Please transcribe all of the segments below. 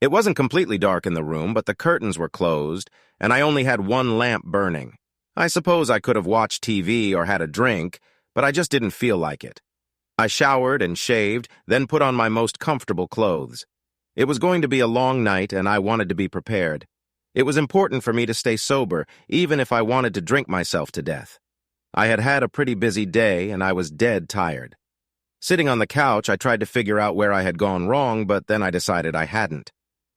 It wasn't completely dark in the room, but the curtains were closed, and I only had one lamp burning. I suppose I could have watched TV or had a drink, but I just didn't feel like it. I showered and shaved, then put on my most comfortable clothes. It was going to be a long night, and I wanted to be prepared. It was important for me to stay sober, even if I wanted to drink myself to death. I had had a pretty busy day, and I was dead tired. Sitting on the couch, I tried to figure out where I had gone wrong, but then I decided I hadn't.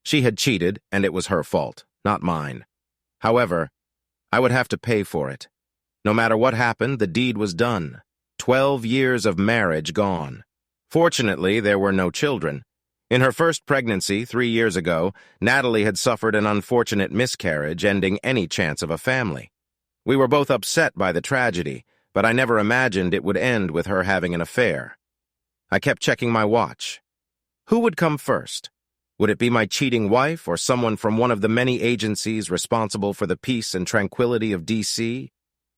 She had cheated, and it was her fault, not mine. However, I would have to pay for it. No matter what happened, the deed was done. 12 years of marriage gone. Fortunately, there were no children. In her first pregnancy, 3 years ago, Natalie had suffered an unfortunate miscarriage, ending any chance of a family. We were both upset by the tragedy, but I never imagined it would end with her having an affair. I kept checking my watch. Who would come first? Would it be my cheating wife or someone from one of the many agencies responsible for the peace and tranquility of D.C.?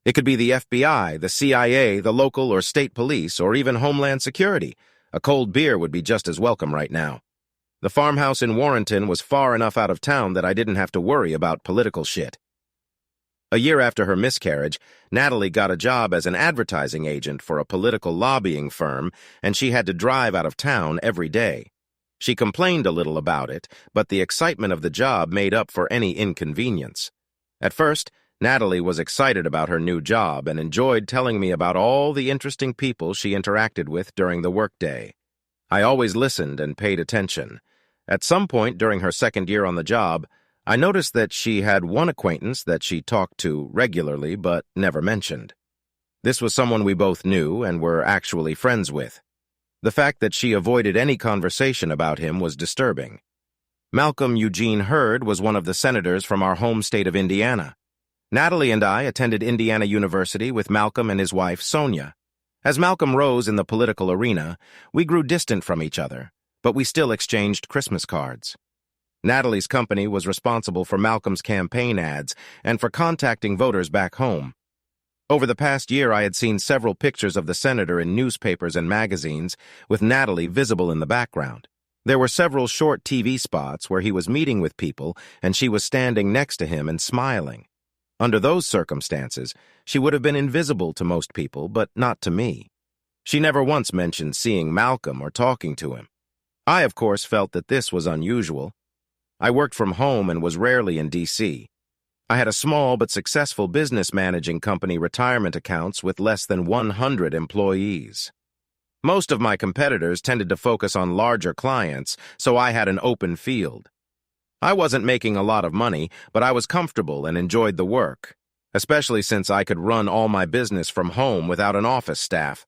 It could be the FBI, the CIA, the local or state police, or even Homeland Security. A cold beer would be just as welcome right now. The farmhouse in Warrenton was far enough out of town that I didn't have to worry about political shit. A year after her miscarriage, Natalie got a job as an advertising agent for a political lobbying firm, and she had to drive out of town every day. She complained a little about it, but the excitement of the job made up for any inconvenience. At first, Natalie was excited about her new job and enjoyed telling me about all the interesting people she interacted with during the workday. I always listened and paid attention. At some point during her second year on the job, I noticed that she had one acquaintance that she talked to regularly but never mentioned. This was someone we both knew and were actually friends with. The fact that she avoided any conversation about him was disturbing. Malcolm Eugene Hurd was one of the senators from our home state of Indiana. Natalie and I attended Indiana University with Malcolm and his wife, Sonia. As Malcolm rose in the political arena, we grew distant from each other, but we still exchanged Christmas cards. Natalie's company was responsible for Malcolm's campaign ads and for contacting voters back home. Over the past year, I had seen several pictures of the senator in newspapers and magazines, with Natalie visible in the background. There were several short TV spots where he was meeting with people and she was standing next to him and smiling. Under those circumstances, she would have been invisible to most people, but not to me. She never once mentioned seeing Malcolm or talking to him. I, of course, felt that this was unusual. I worked from home and was rarely in D.C. I had a small but successful business managing company retirement accounts with less than 100 employees. Most of my competitors tended to focus on larger clients, so I had an open field. I wasn't making a lot of money, but I was comfortable and enjoyed the work, especially since I could run all my business from home without an office staff.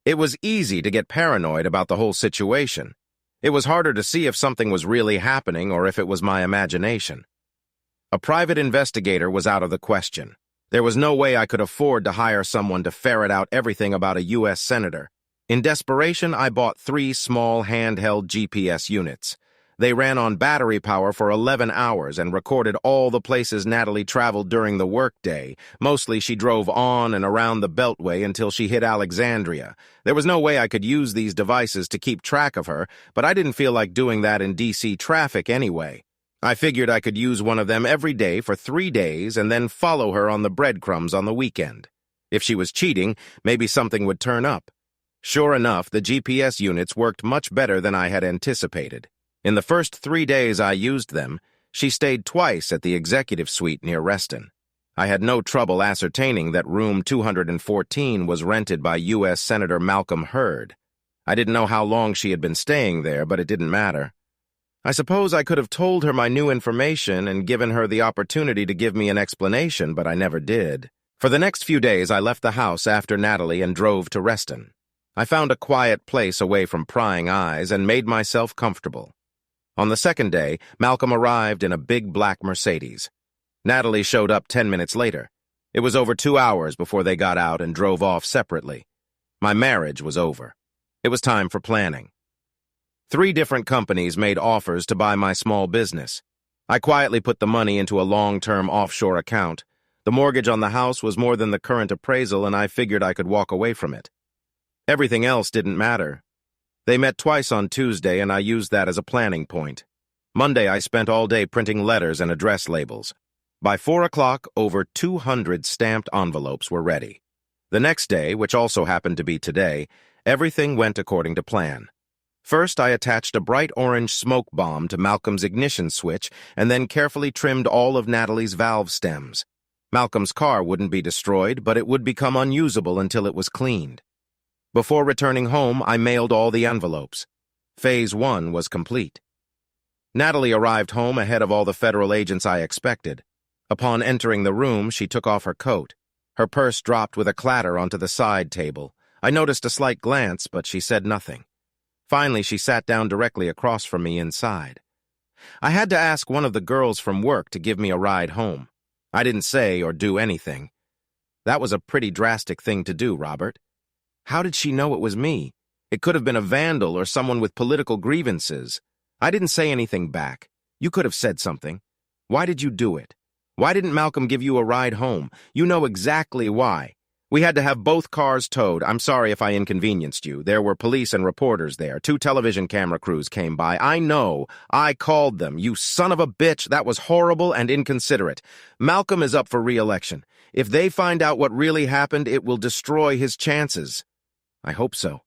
It was easy to get paranoid about the whole situation. It was harder to see if something was really happening or if it was my imagination. A private investigator was out of the question. There was no way I could afford to hire someone to ferret out everything about a U.S. senator. In desperation, I bought 3 small handheld GPS units. They ran on battery power for 11 hours and recorded all the places Natalie traveled during the workday. Mostly she drove on and around the Beltway until she hit Alexandria. There was no way I could use these devices to keep track of her, but I didn't feel like doing that in D.C. traffic anyway. I figured I could use one of them every day for 3 days and then follow her on the breadcrumbs on the weekend. If she was cheating, maybe something would turn up. Sure enough, the GPS units worked much better than I had anticipated. In the first 3 days I used them, she stayed twice at the executive suite near Reston. I had no trouble ascertaining that room 214 was rented by U.S. Senator Malcolm Hurd. I didn't know how long she had been staying there, but it didn't matter. I suppose I could have told her my new information and given her the opportunity to give me an explanation, but I never did. For the next few days, I left the house after Natalie and drove to Reston. I found a quiet place away from prying eyes and made myself comfortable. On the second day, Malcolm arrived in a big black Mercedes. Natalie showed up 10 minutes later. It was over 2 hours before they got out and drove off separately. My marriage was over. It was time for planning. 3 different companies made offers to buy my small business. I quietly put the money into a long-term offshore account. The mortgage on the house was more than the current appraisal, and I figured I could walk away from it. Everything else didn't matter. They met twice on Tuesday, and I used that as a planning point. Monday, I spent all day printing letters and address labels. By 4 o'clock, over 200 stamped envelopes were ready. The next day, which also happened to be today, everything went according to plan. First, I attached a bright orange smoke bomb to Malcolm's ignition switch and then carefully trimmed all of Natalie's valve stems. Malcolm's car wouldn't be destroyed, but it would become unusable until it was cleaned. Before returning home, I mailed all the envelopes. Phase 1 was complete. Natalie arrived home ahead of all the federal agents I expected. Upon entering the room, she took off her coat. Her purse dropped with a clatter onto the side table. I noticed a slight glance, but she said nothing. Finally, she sat down directly across from me inside. I had to ask one of the girls from work to give me a ride home. I didn't say or do anything. That was a pretty drastic thing to do, Robert. How did she know it was me? It could have been a vandal or someone with political grievances. I didn't say anything back. You could have said something. Why did you do it? Why didn't Malcolm give you a ride home? You know exactly why. We had to have both cars towed. I'm sorry if I inconvenienced you. There were police and reporters there. 2 television camera crews came by. I know. I called them. You son of a bitch. That was horrible and inconsiderate. Malcolm is up for re-election. If they find out what really happened, it will destroy his chances. I hope so.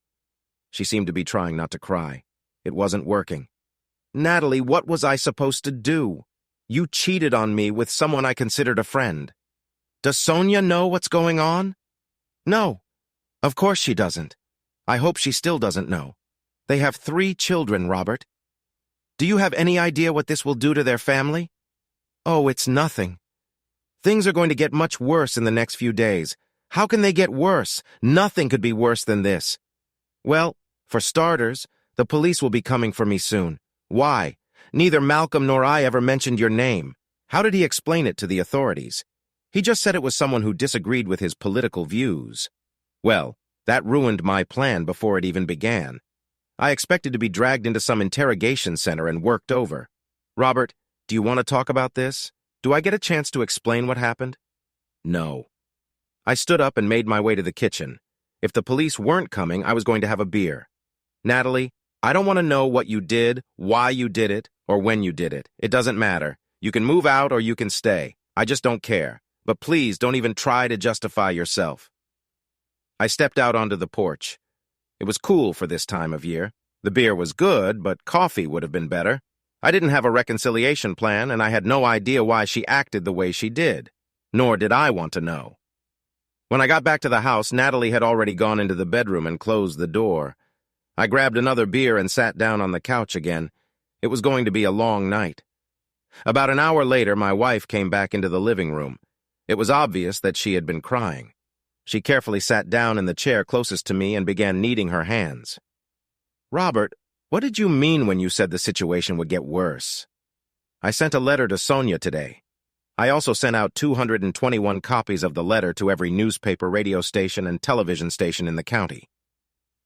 She seemed to be trying not to cry. It wasn't working. Natalie, what was I supposed to do? You cheated on me with someone I considered a friend. Does Sonia know what's going on? No. Of course she doesn't. I hope she still doesn't know. They have 3 children, Robert. Do you have any idea what this will do to their family? Oh, it's nothing. Things are going to get much worse in the next few days. How can they get worse? Nothing could be worse than this. Well, for starters, the police will be coming for me soon. Why? Neither Malcolm nor I ever mentioned your name. How did he explain it to the authorities? He just said it was someone who disagreed with his political views. Well, that ruined my plan before it even began. I expected to be dragged into some interrogation center and worked over. Robert, do you want to talk about this? Do I get a chance to explain what happened? No. I stood up and made my way to the kitchen. If the police weren't coming, I was going to have a beer. Natalie, I don't want to know what you did, why you did it, or when you did it. It doesn't matter. You can move out or you can stay. I just don't care. But please don't even try to justify yourself. I stepped out onto the porch. It was cool for this time of year. The beer was good, but coffee would have been better. I didn't have a reconciliation plan, and I had no idea why she acted the way she did. Nor did I want to know. When I got back to the house, Natalie had already gone into the bedroom and closed the door. I grabbed another beer and sat down on the couch again. It was going to be a long night. About an hour later, my wife came back into the living room. It was obvious that she had been crying. She carefully sat down in the chair closest to me and began kneading her hands. Robert, what did you mean when you said the situation would get worse? I sent a letter to Sonia today. I also sent out 221 copies of the letter to every newspaper, radio station, and television station in the county.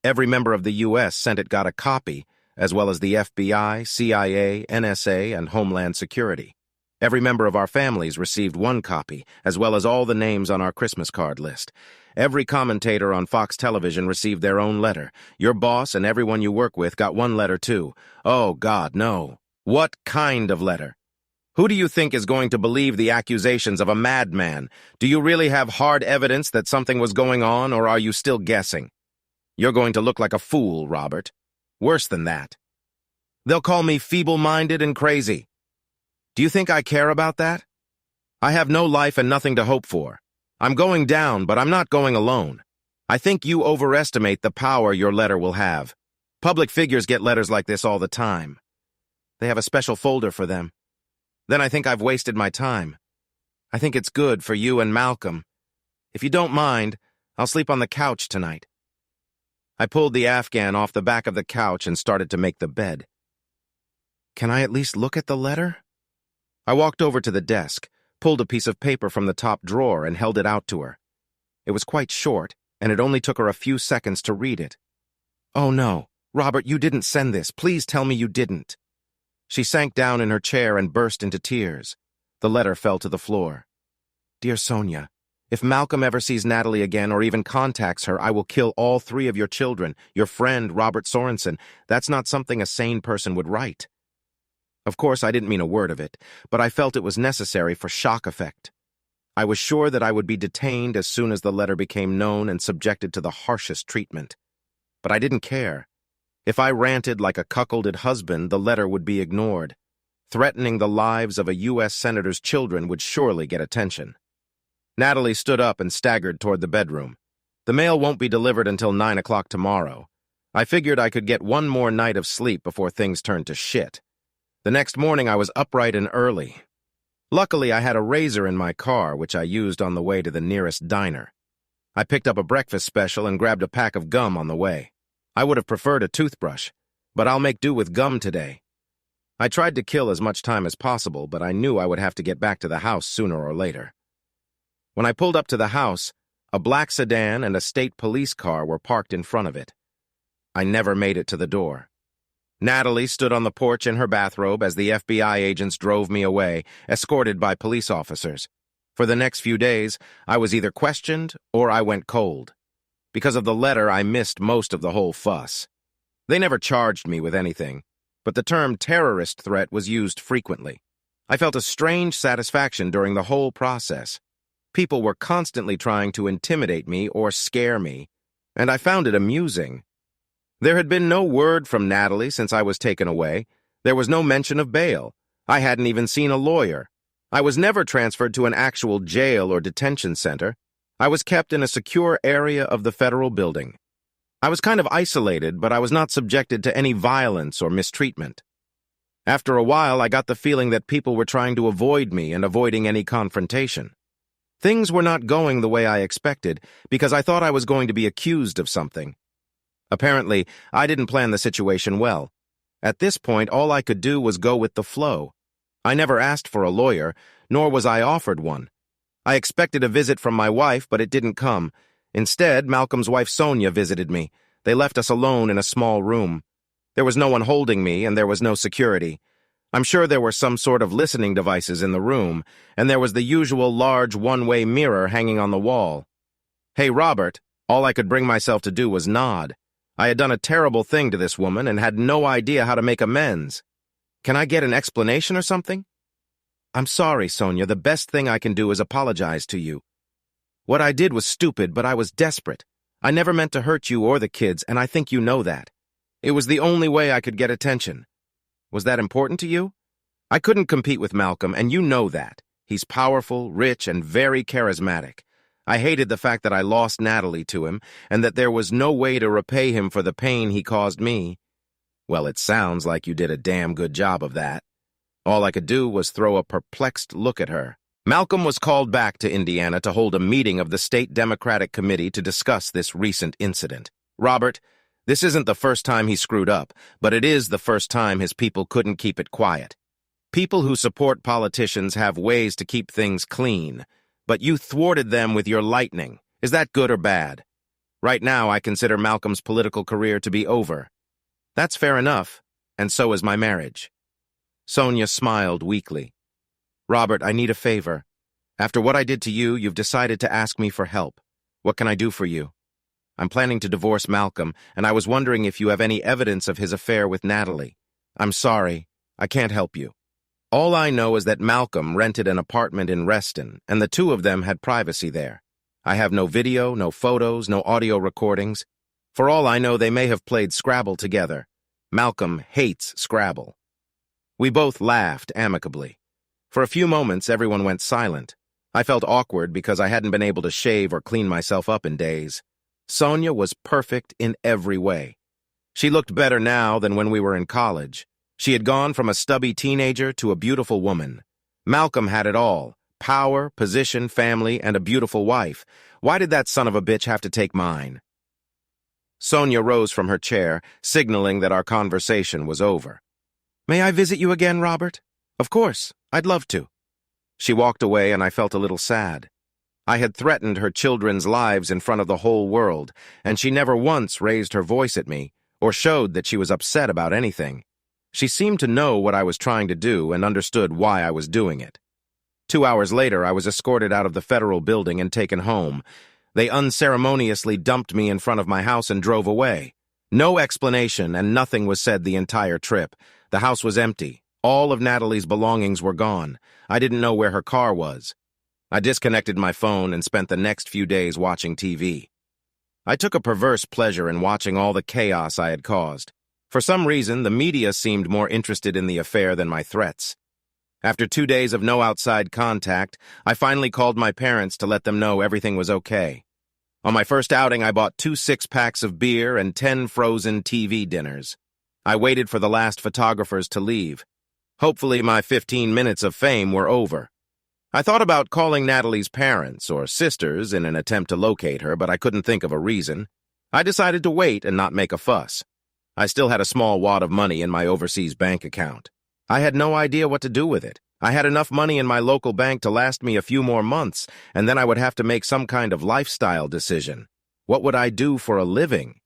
Every member of the U.S. Senate got a copy, as well as the FBI, CIA, NSA, and Homeland Security. Every member of our families received 1 copy, as well as all the names on our Christmas card list. Every commentator on Fox Television received their own letter. Your boss and everyone you work with got 1 letter too. Oh, God, no. What kind of letter? Who do you think is going to believe the accusations of a madman? Do you really have hard evidence that something was going on, or are you still guessing? You're going to look like a fool, Robert. Worse than that. They'll call me feeble-minded and crazy. Do you think I care about that? I have no life and nothing to hope for. I'm going down, but I'm not going alone. I think you overestimate the power your letter will have. Public figures get letters like this all the time. They have a special folder for them. Then I think I've wasted my time. I think it's good for you and Malcolm. If you don't mind, I'll sleep on the couch tonight. I pulled the Afghan off the back of the couch and started to make the bed. Can I at least look at the letter? I walked over to the desk, pulled a piece of paper from the top drawer, and held it out to her. It was quite short, and it only took her a few seconds to read it. Oh no, Robert, you didn't send this. Please tell me you didn't. She sank down in her chair and burst into tears. The letter fell to the floor. Dear Sonia, if Malcolm ever sees Natalie again or even contacts her, I will kill all 3 of your children, your friend, Robert Sorensen. That's not something a sane person would write. Of course, I didn't mean a word of it, but I felt it was necessary for shock effect. I was sure that I would be detained as soon as the letter became known and subjected to the harshest treatment. But I didn't care. If I ranted like a cuckolded husband, the letter would be ignored. Threatening the lives of a U.S. senator's children would surely get attention. Natalie stood up and staggered toward the bedroom. The mail won't be delivered until 9 o'clock tomorrow. I figured I could get one more night of sleep before things turned to shit. The next morning I was upright and early. Luckily, I had a razor in my car, which I used on the way to the nearest diner. I picked up a breakfast special and grabbed a pack of gum on the way. I would have preferred a toothbrush, but I'll make do with gum today. I tried to kill as much time as possible, but I knew I would have to get back to the house sooner or later. When I pulled up to the house, a black sedan and a state police car were parked in front of it. I never made it to the door. Natalie stood on the porch in her bathrobe as the FBI agents drove me away, escorted by police officers. For the next few days, I was either questioned or I went cold. Because of the letter, I missed most of the whole fuss. They never charged me with anything, but the term terrorist threat was used frequently. I felt a strange satisfaction during the whole process. People were constantly trying to intimidate me or scare me, and I found it amusing. There had been no word from Natalie since I was taken away. There was no mention of bail. I hadn't even seen a lawyer. I was never transferred to an actual jail or detention center. I was kept in a secure area of the federal building. I was kind of isolated, but I was not subjected to any violence or mistreatment. After a while, I got the feeling that people were trying to avoid me and avoiding any confrontation. Things were not going the way I expected because I thought I was going to be accused of something. Apparently, I didn't plan the situation well. At this point, all I could do was go with the flow. I never asked for a lawyer, nor was I offered one. I expected a visit from my wife, but it didn't come. Instead, Malcolm's wife Sonia visited me. They left us alone in a small room. There was no one holding me, and there was no security. I'm sure there were some sort of listening devices in the room, and there was the usual large one-way mirror hanging on the wall. "Hey, Robert," all I could bring myself to do was nod. I had done a terrible thing to this woman and had no idea how to make amends. "Can I get an explanation or something?" "I'm sorry, Sonia. The best thing I can do is apologize to you. What I did was stupid, but I was desperate. I never meant to hurt you or the kids, and I think you know that. It was the only way I could get attention. Was that important to you? I couldn't compete with Malcolm, and you know that. He's powerful, rich, and very charismatic. I hated the fact that I lost Natalie to him, and that there was no way to repay him for the pain he caused me." "Well, it sounds like you did a damn good job of that." All I could do was throw a perplexed look at her. Malcolm was called back to Indiana to hold a meeting of the State Democratic Committee to discuss this recent incident. "Robert, this isn't the first time he screwed up, but it is the first time his people couldn't keep it quiet. People who support politicians have ways to keep things clean, but you thwarted them with your lightning. Is that good or bad? Right now, I consider Malcolm's political career to be over." "That's fair enough, and so is my marriage." Sonia smiled weakly. "Robert, I need a favor. After what I did to you, you've decided to ask me for help. What can I do for you? I'm planning to divorce Malcolm, and I was wondering if you have any evidence of his affair with Natalie. I'm sorry, I can't help you. All I know is that Malcolm rented an apartment in Reston, and the two of them had privacy there. I have no video, no photos, no audio recordings. For all I know, they may have played Scrabble together. Malcolm hates Scrabble." We both laughed amicably. For a few moments, everyone went silent. I felt awkward because I hadn't been able to shave or clean myself up in days. Sonia was perfect in every way. She looked better now than when we were in college. She had gone from a stubby teenager to a beautiful woman. Malcolm had it all: power, position, family, and a beautiful wife. Why did that son of a bitch have to take mine? Sonia rose from her chair, signaling that our conversation was over. "May I visit you again, Robert?" "Of course, I'd love to." She walked away, and I felt a little sad. I had threatened her children's lives in front of the whole world, and she never once raised her voice at me or showed that she was upset about anything. She seemed to know what I was trying to do and understood why I was doing it. 2 hours later, I was escorted out of the federal building and taken home. They unceremoniously dumped me in front of my house and drove away. No explanation, and nothing was said the entire trip. The house was empty. All of Natalie's belongings were gone. I didn't know where her car was. I disconnected my phone and spent the next few days watching TV. I took a perverse pleasure in watching all the chaos I had caused. For some reason, the media seemed more interested in the affair than my threats. After 2 days of no outside contact, I finally called my parents to let them know everything was okay. On my first outing, I bought 2 six-packs of beer and 10 frozen TV dinners. I waited for the last photographers to leave. Hopefully, my 15 minutes of fame were over. I thought about calling Natalie's parents or sisters in an attempt to locate her, but I couldn't think of a reason. I decided to wait and not make a fuss. I still had a small wad of money in my overseas bank account. I had no idea what to do with it. I had enough money in my local bank to last me a few more months, and then I would have to make some kind of lifestyle decision. What would I do for a living?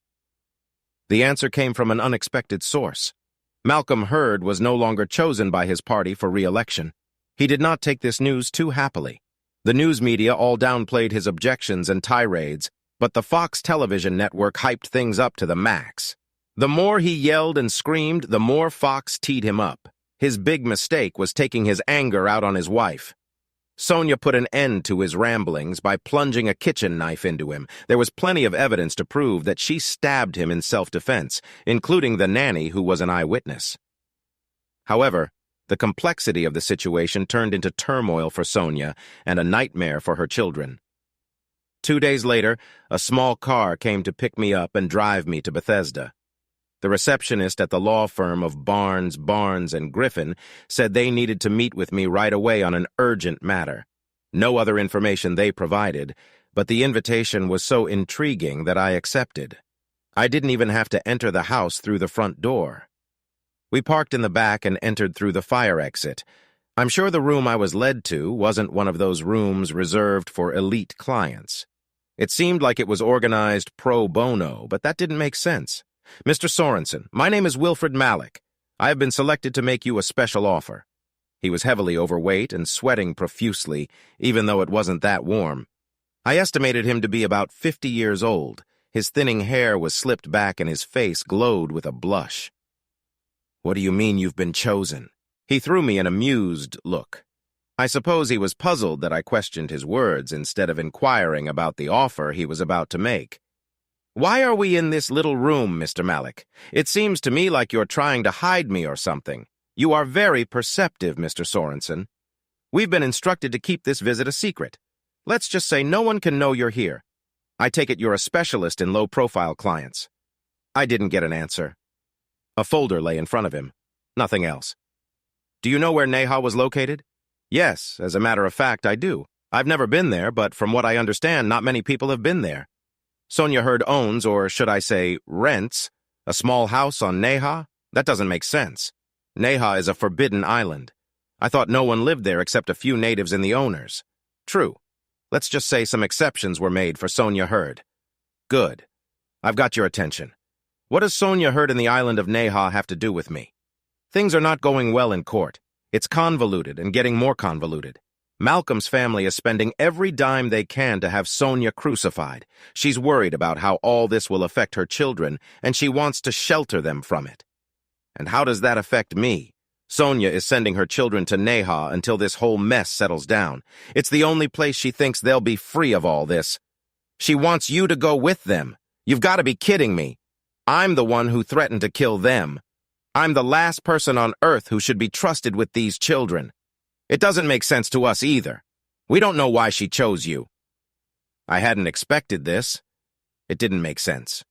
The answer came from an unexpected source. Malcolm Hurd was no longer chosen by his party for re-election. He did not take this news too happily. The news media all downplayed his objections and tirades, but the Fox television network hyped things up to the max. The more he yelled and screamed, the more Fox teed him up. His big mistake was taking his anger out on his wife. Sonia put an end to his ramblings by plunging a kitchen knife into him. There was plenty of evidence to prove that she stabbed him in self-defense, including the nanny who was an eyewitness. However, the complexity of the situation turned into turmoil for Sonia and a nightmare for her children. 2 days later, a small car came to pick me up and drive me to Bethesda. The receptionist at the law firm of Barnes, and Griffin said they needed to meet with me right away on an urgent matter. No other information they provided, but the invitation was so intriguing that I accepted. I didn't even have to enter the house through the front door. We parked in the back and entered through the fire exit. I'm sure the room I was led to wasn't one of those rooms reserved for elite clients. It seemed like it was organized pro bono, but that didn't make sense. Mr. Sorensen, my name is Wilfred Malik. I have been selected to make you a special offer. He was heavily overweight and sweating profusely, even though it wasn't that warm. I estimated him to be about 50 years old. His thinning hair was slipped back and his face glowed with a blush. What do you mean you've been chosen? He threw me an amused look. I suppose he was puzzled that I questioned his words instead of inquiring about the offer he was about to make. Why are we in this little room, Mr. Malik? It seems to me like you're trying to hide me or something. You are very perceptive, Mr. Sorensen. We've been instructed to keep this visit a secret. Let's just say no one can know you're here. I take it you're a specialist in low-profile clients. I didn't get an answer. A folder lay in front of him. Nothing else. Do you know where Neha was located? Yes, as a matter of fact, I do. I've never been there, but from what I understand, not many people have been there. Sonia Hurd owns, or should I say, rents, a small house on Neha? That doesn't make sense. Neha is a forbidden island. I thought no one lived there except a few natives and the owners. True. Let's just say some exceptions were made for Sonia Hurd. Good. I've got your attention. What does Sonia Hurd and the island of Neha have to do with me? Things are not going well in court. It's convoluted and getting more convoluted. Malcolm's family is spending every dime they can to have Sonia crucified. She's worried about how all this will affect her children, and she wants to shelter them from it. And how does that affect me? Sonia is sending her children to Neha until this whole mess settles down. It's the only place she thinks they'll be free of all this. She wants you to go with them. You've got to be kidding me. I'm the one who threatened to kill them. I'm the last person on earth who should be trusted with these children. It doesn't make sense to us either. We don't know why she chose you. I hadn't expected this. It didn't make sense.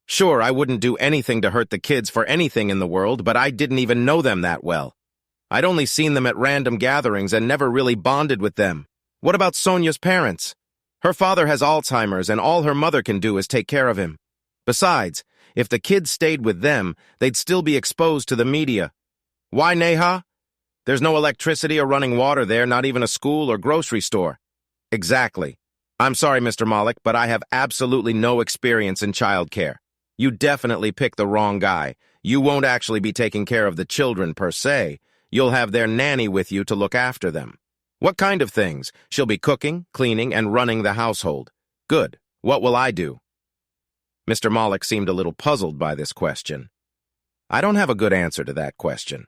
Sure, I wouldn't do anything to hurt the kids for anything in the world, but I didn't even know them that well. I'd only seen them at random gatherings and never really bonded with them. What about Sonia's parents? Her father has Alzheimer's, and all her mother can do is take care of him. Besides, if the kids stayed with them, they'd still be exposed to the media. Why Neha? There's no electricity or running water there, not even a school or grocery store. Exactly. I'm sorry, Mr. Malik, but I have absolutely no experience in childcare. You definitely picked the wrong guy. You won't actually be taking care of the children per se. You'll have their nanny with you to look after them. What kind of things? She'll be cooking, cleaning, and running the household. Good. What will I do? Mr. Malik seemed a little puzzled by this question. I don't have a good answer to that question.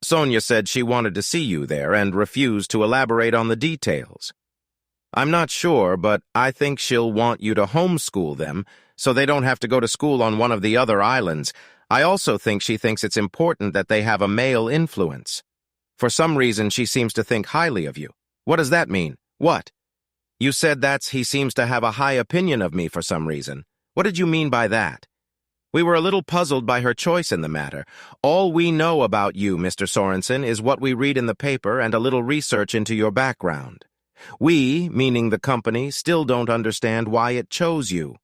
Sonia said she wanted to see you there and refused to elaborate on the details. I'm not sure, but I think she'll want you to homeschool them so they don't have to go to school on one of the other islands. I also think she thinks it's important that they have a male influence. For some reason, she seems to think highly of you. What does that mean? What? You said he seems to have a high opinion of me for some reason. What did you mean by that? We were a little puzzled by her choice in the matter. All we know about you, Mr. Sorensen, is what we read in the paper and a little research into your background. We, meaning the company, still don't understand why it chose you.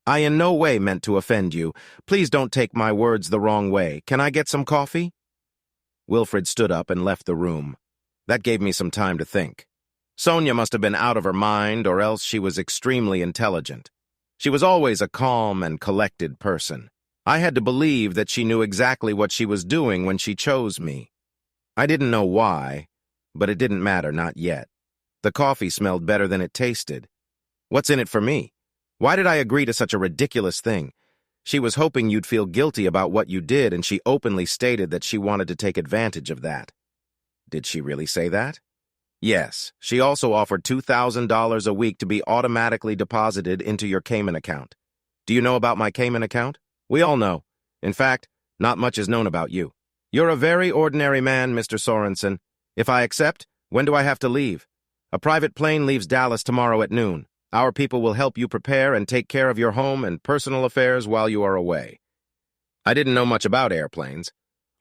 I in no way meant to offend you. Please don't take my words the wrong way. Can I get some coffee? Wilfred stood up and left the room. That gave me some time to think. Sonia must have been out of her mind, or else she was extremely intelligent. She was always a calm and collected person. I had to believe that she knew exactly what she was doing when she chose me. I didn't know why, but it didn't matter, not yet. The coffee smelled better than it tasted. What's in it for me? Why did I agree to such a ridiculous thing? She was hoping you'd feel guilty about what you did, and she openly stated that she wanted to take advantage of that. Did she really say that? Yes, she also offered $2,000 a week to be automatically deposited into your Cayman account. Do you know about my Cayman account? We all know. In fact, not much is known about you. You're a very ordinary man, Mr. Sorensen. If I accept, when do I have to leave? A private plane leaves Dallas tomorrow at noon. Our people will help you prepare and take care of your home and personal affairs while you are away. I didn't know much about airplanes.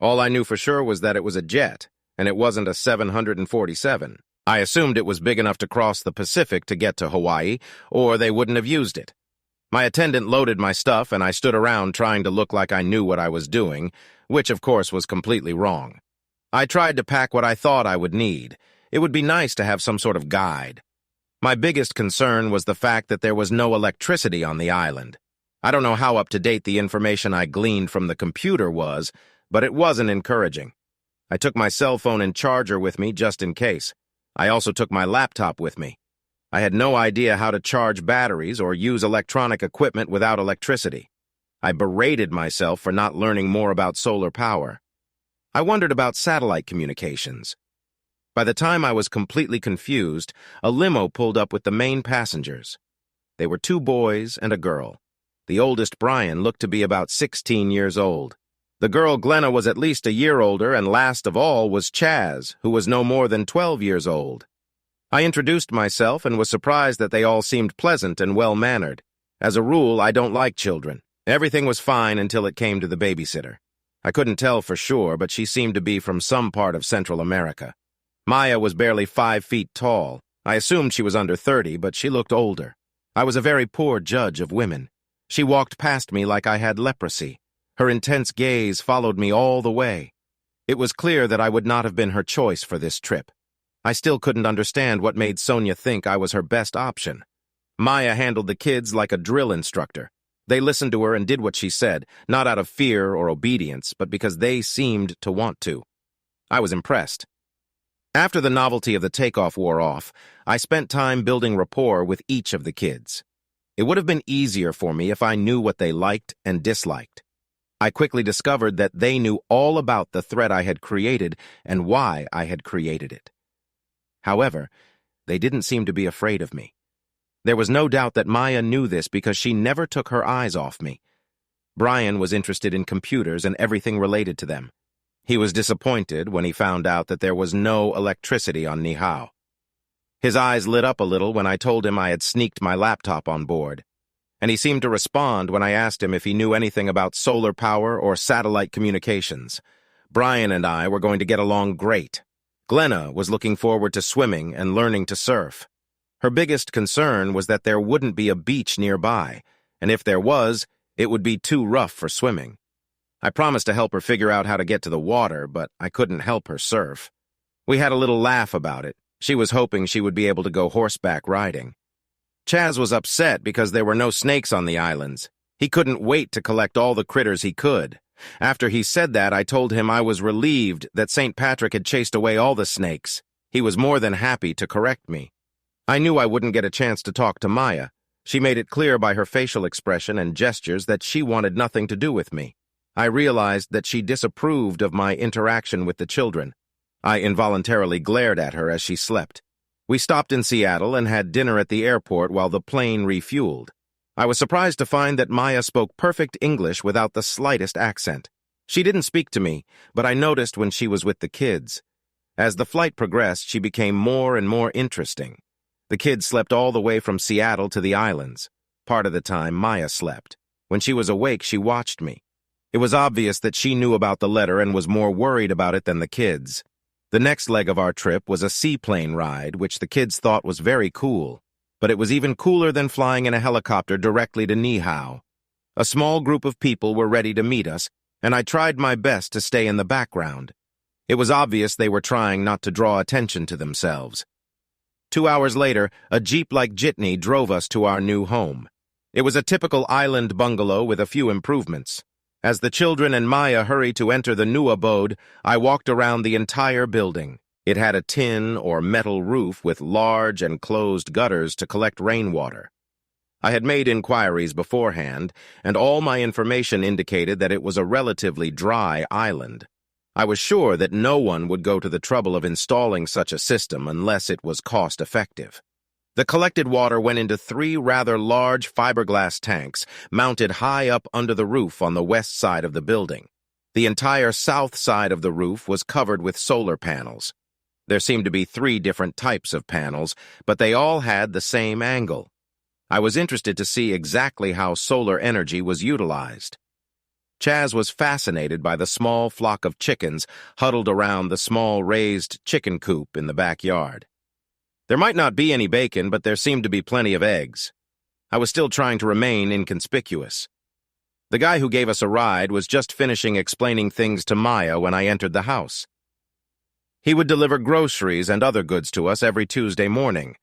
All I knew for sure was that it was a jet, and it wasn't a 747. I assumed it was big enough to cross the Pacific to get to Hawaii, or they wouldn't have used it. My attendant loaded my stuff, and I stood around trying to look like I knew what I was doing, which, of course, was completely wrong. I tried to pack what I thought I would need. It would be nice to have some sort of guide. My biggest concern was the fact that there was no electricity on the island. I don't know how up-to-date the information I gleaned from the computer was, but it wasn't encouraging. I took my cell phone and charger with me just in case. I also took my laptop with me. I had no idea how to charge batteries or use electronic equipment without electricity. I berated myself for not learning more about solar power. I wondered about satellite communications. By the time I was completely confused, a limo pulled up with the main passengers. They were 2 boys and a girl. The oldest, Brian, looked to be about 16 years old. The girl, Glenna, was at least a year older, and last of all was Chaz, who was no more than 12 years old. I introduced myself and was surprised that they all seemed pleasant and well-mannered. As a rule, I don't like children. Everything was fine until it came to the babysitter. I couldn't tell for sure, but she seemed to be from some part of Central America. Maya was barely 5 feet tall. I assumed she was under 30, but she looked older. I was a very poor judge of women. She walked past me like I had leprosy. Her intense gaze followed me all the way. It was clear that I would not have been her choice for this trip. I still couldn't understand what made Sonia think I was her best option. Maya handled the kids like a drill instructor. They listened to her and did what she said, not out of fear or obedience, but because they seemed to want to. I was impressed. After the novelty of the takeoff wore off, I spent time building rapport with each of the kids. It would have been easier for me if I knew what they liked and disliked. I quickly discovered that they knew all about the threat I had created and why I had created it. However, they didn't seem to be afraid of me. There was no doubt that Maya knew this because she never took her eyes off me. Brian was interested in computers and everything related to them. He was disappointed when he found out that there was no electricity on Nihao. His eyes lit up a little when I told him I had sneaked my laptop on board, and he seemed to respond when I asked him if he knew anything about solar power or satellite communications. Brian and I were going to get along great. Glenna was looking forward to swimming and learning to surf. Her biggest concern was that there wouldn't be a beach nearby, and if there was, it would be too rough for swimming. I promised to help her figure out how to get to the water, but I couldn't help her surf. We had a little laugh about it. She was hoping she would be able to go horseback riding. Chaz was upset because there were no snakes on the islands. He couldn't wait to collect all the critters he could. After he said that, I told him I was relieved that St. Patrick had chased away all the snakes. He was more than happy to correct me. I knew I wouldn't get a chance to talk to Maya. She made it clear by her facial expression and gestures that she wanted nothing to do with me. I realized that she disapproved of my interaction with the children. I involuntarily glared at her as she slept. We stopped in Seattle and had dinner at the airport while the plane refueled. I was surprised to find that Maya spoke perfect English without the slightest accent. She didn't speak to me, but I noticed when she was with the kids. As the flight progressed, she became more and more interesting. The kids slept all the way from Seattle to the islands. Part of the time, Maya slept. When she was awake, she watched me. It was obvious that she knew about the letter and was more worried about it than the kids. The next leg of our trip was a seaplane ride, which the kids thought was very cool. But it was even cooler than flying in a helicopter directly to Niihau. A small group of people were ready to meet us, and I tried my best to stay in the background. It was obvious they were trying not to draw attention to themselves. 2 hours later, a jeep-like jitney drove us to our new home. It was a typical island bungalow with a few improvements. As the children and Maya hurried to enter the new abode, I walked around the entire building. It had a tin or metal roof with large and closed gutters to collect rainwater. I had made inquiries beforehand, and all my information indicated that it was a relatively dry island. I was sure that no one would go to the trouble of installing such a system unless it was cost-effective. The collected water went into 3 rather large fiberglass tanks mounted high up under the roof on the west side of the building. The entire south side of the roof was covered with solar panels. There seemed to be 3 different types of panels, but they all had the same angle. I was interested to see exactly how solar energy was utilized. Chaz was fascinated by the small flock of chickens huddled around the small raised chicken coop in the backyard. There might not be any bacon, but there seemed to be plenty of eggs. I was still trying to remain inconspicuous. The guy who gave us a ride was just finishing explaining things to Maya when I entered the house. He would deliver groceries and other goods to us every Tuesday morning.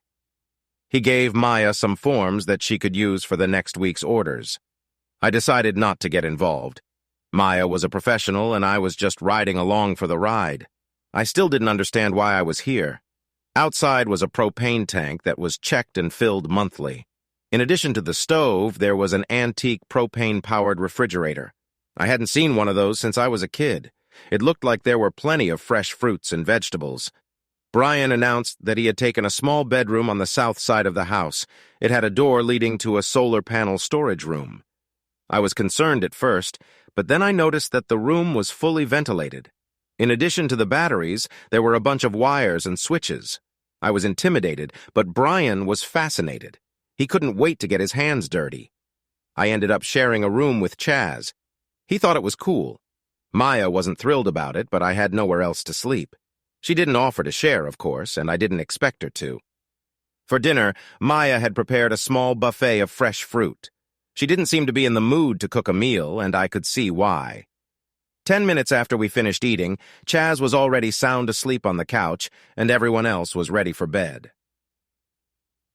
He gave Maya some forms that she could use for the next week's orders. I decided not to get involved. Maya was a professional, and I was just riding along for the ride. I still didn't understand why I was here. Outside was a propane tank that was checked and filled monthly. In addition to the stove, there was an antique propane-powered refrigerator. I hadn't seen one of those since I was a kid. It looked like there were plenty of fresh fruits and vegetables. Brian announced that he had taken a small bedroom on the south side of the house. It had a door leading to a solar panel storage room. I was concerned at first, but then I noticed that the room was fully ventilated. In addition to the batteries, there were a bunch of wires and switches. I was intimidated, but Brian was fascinated. He couldn't wait to get his hands dirty. I ended up sharing a room with Chaz. He thought it was cool. Maya wasn't thrilled about it, but I had nowhere else to sleep. She didn't offer to share, of course, and I didn't expect her to. For dinner, Maya had prepared a small buffet of fresh fruit. She didn't seem to be in the mood to cook a meal, and I could see why. 10 minutes after we finished eating, Chaz was already sound asleep on the couch, and everyone else was ready for bed.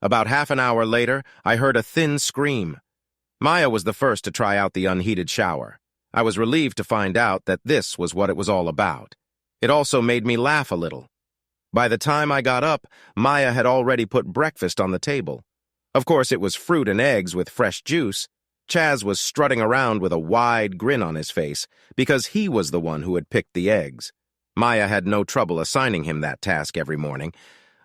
About half an hour later, I heard a thin scream. Maya was the first to try out the unheated shower. I was relieved to find out that this was what it was all about. It also made me laugh a little. By the time I got up, Maya had already put breakfast on the table. Of course, it was fruit and eggs with fresh juice. Chaz was strutting around with a wide grin on his face because he was the one who had picked the eggs. Maya had no trouble assigning him that task every morning.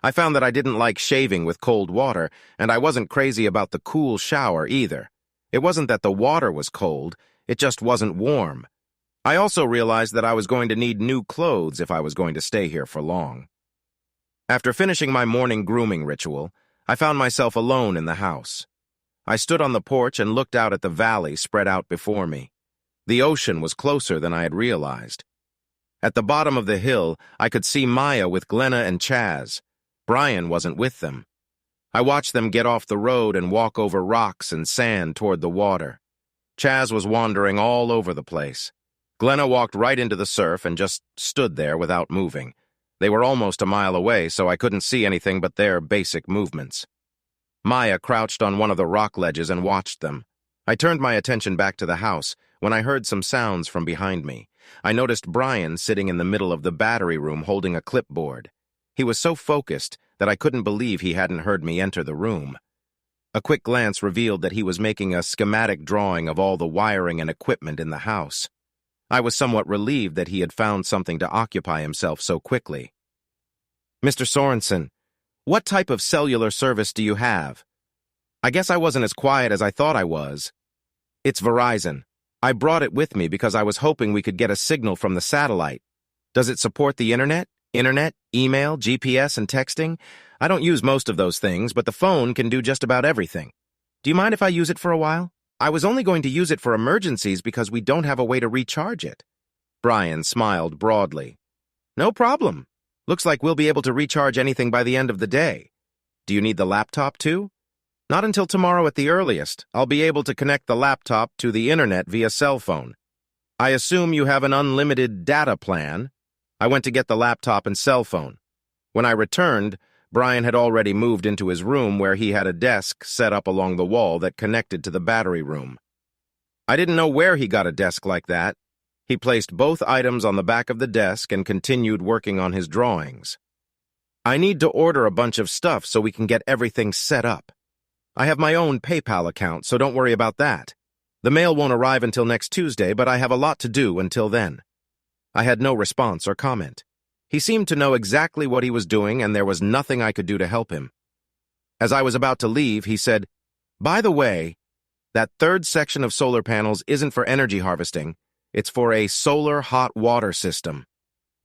I found that I didn't like shaving with cold water, and I wasn't crazy about the cool shower either. It wasn't that the water was cold, it just wasn't warm. I also realized that I was going to need new clothes if I was going to stay here for long. After finishing my morning grooming ritual, I found myself alone in the house. I stood on the porch and looked out at the valley spread out before me. The ocean was closer than I had realized. At the bottom of the hill, I could see Maya with Glenna and Chaz. Brian wasn't with them. I watched them get off the road and walk over rocks and sand toward the water. Chaz was wandering all over the place. Glenna walked right into the surf and just stood there without moving. They were almost a mile away, so I couldn't see anything but their basic movements. Maya crouched on one of the rock ledges and watched them. I turned my attention back to the house when I heard some sounds from behind me. I noticed Brian sitting in the middle of the battery room holding a clipboard. He was so focused that I couldn't believe he hadn't heard me enter the room. A quick glance revealed that he was making a schematic drawing of all the wiring and equipment in the house. I was somewhat relieved that he had found something to occupy himself so quickly. "Mr. Sorensen, what type of cellular service do you have?" I guess I wasn't as quiet as I thought I was. "It's Verizon. I brought it with me because I was hoping we could get a signal from the satellite. Does it support the internet? Internet, email, GPS, and texting? I don't use most of those things, but the phone can do just about everything. Do you mind if I use it for a while? I was only going to use it for emergencies because we don't have a way to recharge it." Brian smiled broadly. "No problem. Looks like we'll be able to recharge anything by the end of the day. Do you need the laptop too?" "Not until tomorrow at the earliest. I'll be able to connect the laptop to the internet via cell phone. I assume you have an unlimited data plan." I went to get the laptop and cell phone. When I returned, Brian had already moved into his room where he had a desk set up along the wall that connected to the battery room. I didn't know where he got a desk like that. He placed both items on the back of the desk and continued working on his drawings. "I need to order a bunch of stuff so we can get everything set up. I have my own PayPal account, so don't worry about that. The mail won't arrive until next Tuesday, but I have a lot to do until then." I had no response or comment. He seemed to know exactly what he was doing, and there was nothing I could do to help him. As I was about to leave, he said, "By the way, that third section of solar panels isn't for energy harvesting. It's for a solar hot water system.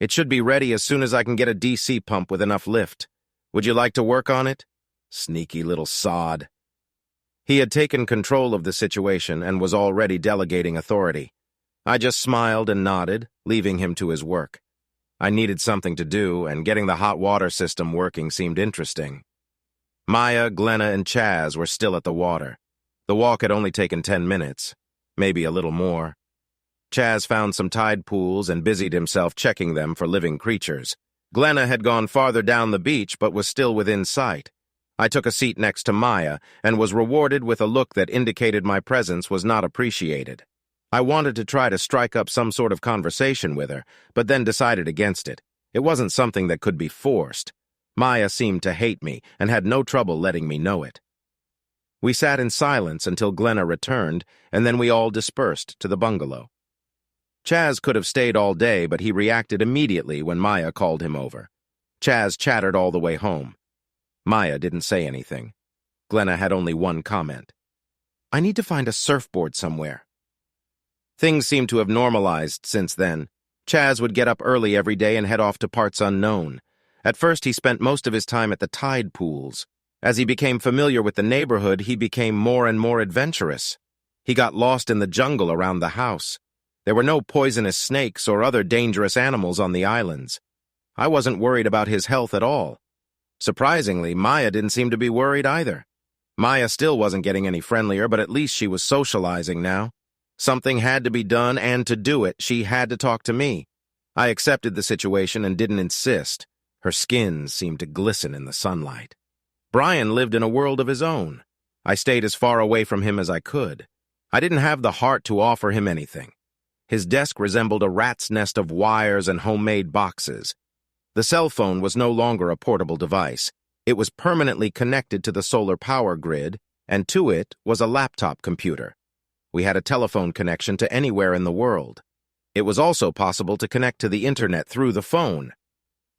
It should be ready as soon as I can get a DC pump with enough lift. Would you like to work on it?" Sneaky little sod. He had taken control of the situation and was already delegating authority. I just smiled and nodded, leaving him to his work. I needed something to do, and getting the hot water system working seemed interesting. Maya, Glenna, and Chaz were still at the water. The walk had only taken 10 minutes, maybe a little more. Chaz found some tide pools and busied himself checking them for living creatures. Glenna had gone farther down the beach but was still within sight. I took a seat next to Maya and was rewarded with a look that indicated my presence was not appreciated. I wanted to try to strike up some sort of conversation with her, but then decided against it. It wasn't something that could be forced. Maya seemed to hate me and had no trouble letting me know it. We sat in silence until Glenna returned, and then we all dispersed to the bungalow. Chaz could have stayed all day, but he reacted immediately when Maya called him over. Chaz chattered all the way home. Maya didn't say anything. Glenna had only one comment. "I need to find a surfboard somewhere." Things seemed to have normalized since then. Chaz would get up early every day and head off to parts unknown. At first, he spent most of his time at the tide pools. As he became familiar with the neighborhood, he became more and more adventurous. He got lost in the jungle around the house. There were no poisonous snakes or other dangerous animals on the islands. I wasn't worried about his health at all. Surprisingly, Maya didn't seem to be worried either. Maya still wasn't getting any friendlier, but at least she was socializing now. Something had to be done, and to do it, she had to talk to me. I accepted the situation and didn't insist. Her skin seemed to glisten in the sunlight. Brian lived in a world of his own. I stayed as far away from him as I could. I didn't have the heart to offer him anything. His desk resembled a rat's nest of wires and homemade boxes. The cell phone was no longer a portable device. It was permanently connected to the solar power grid, and to it was a laptop computer. We had a telephone connection to anywhere in the world. It was also possible to connect to the internet through the phone.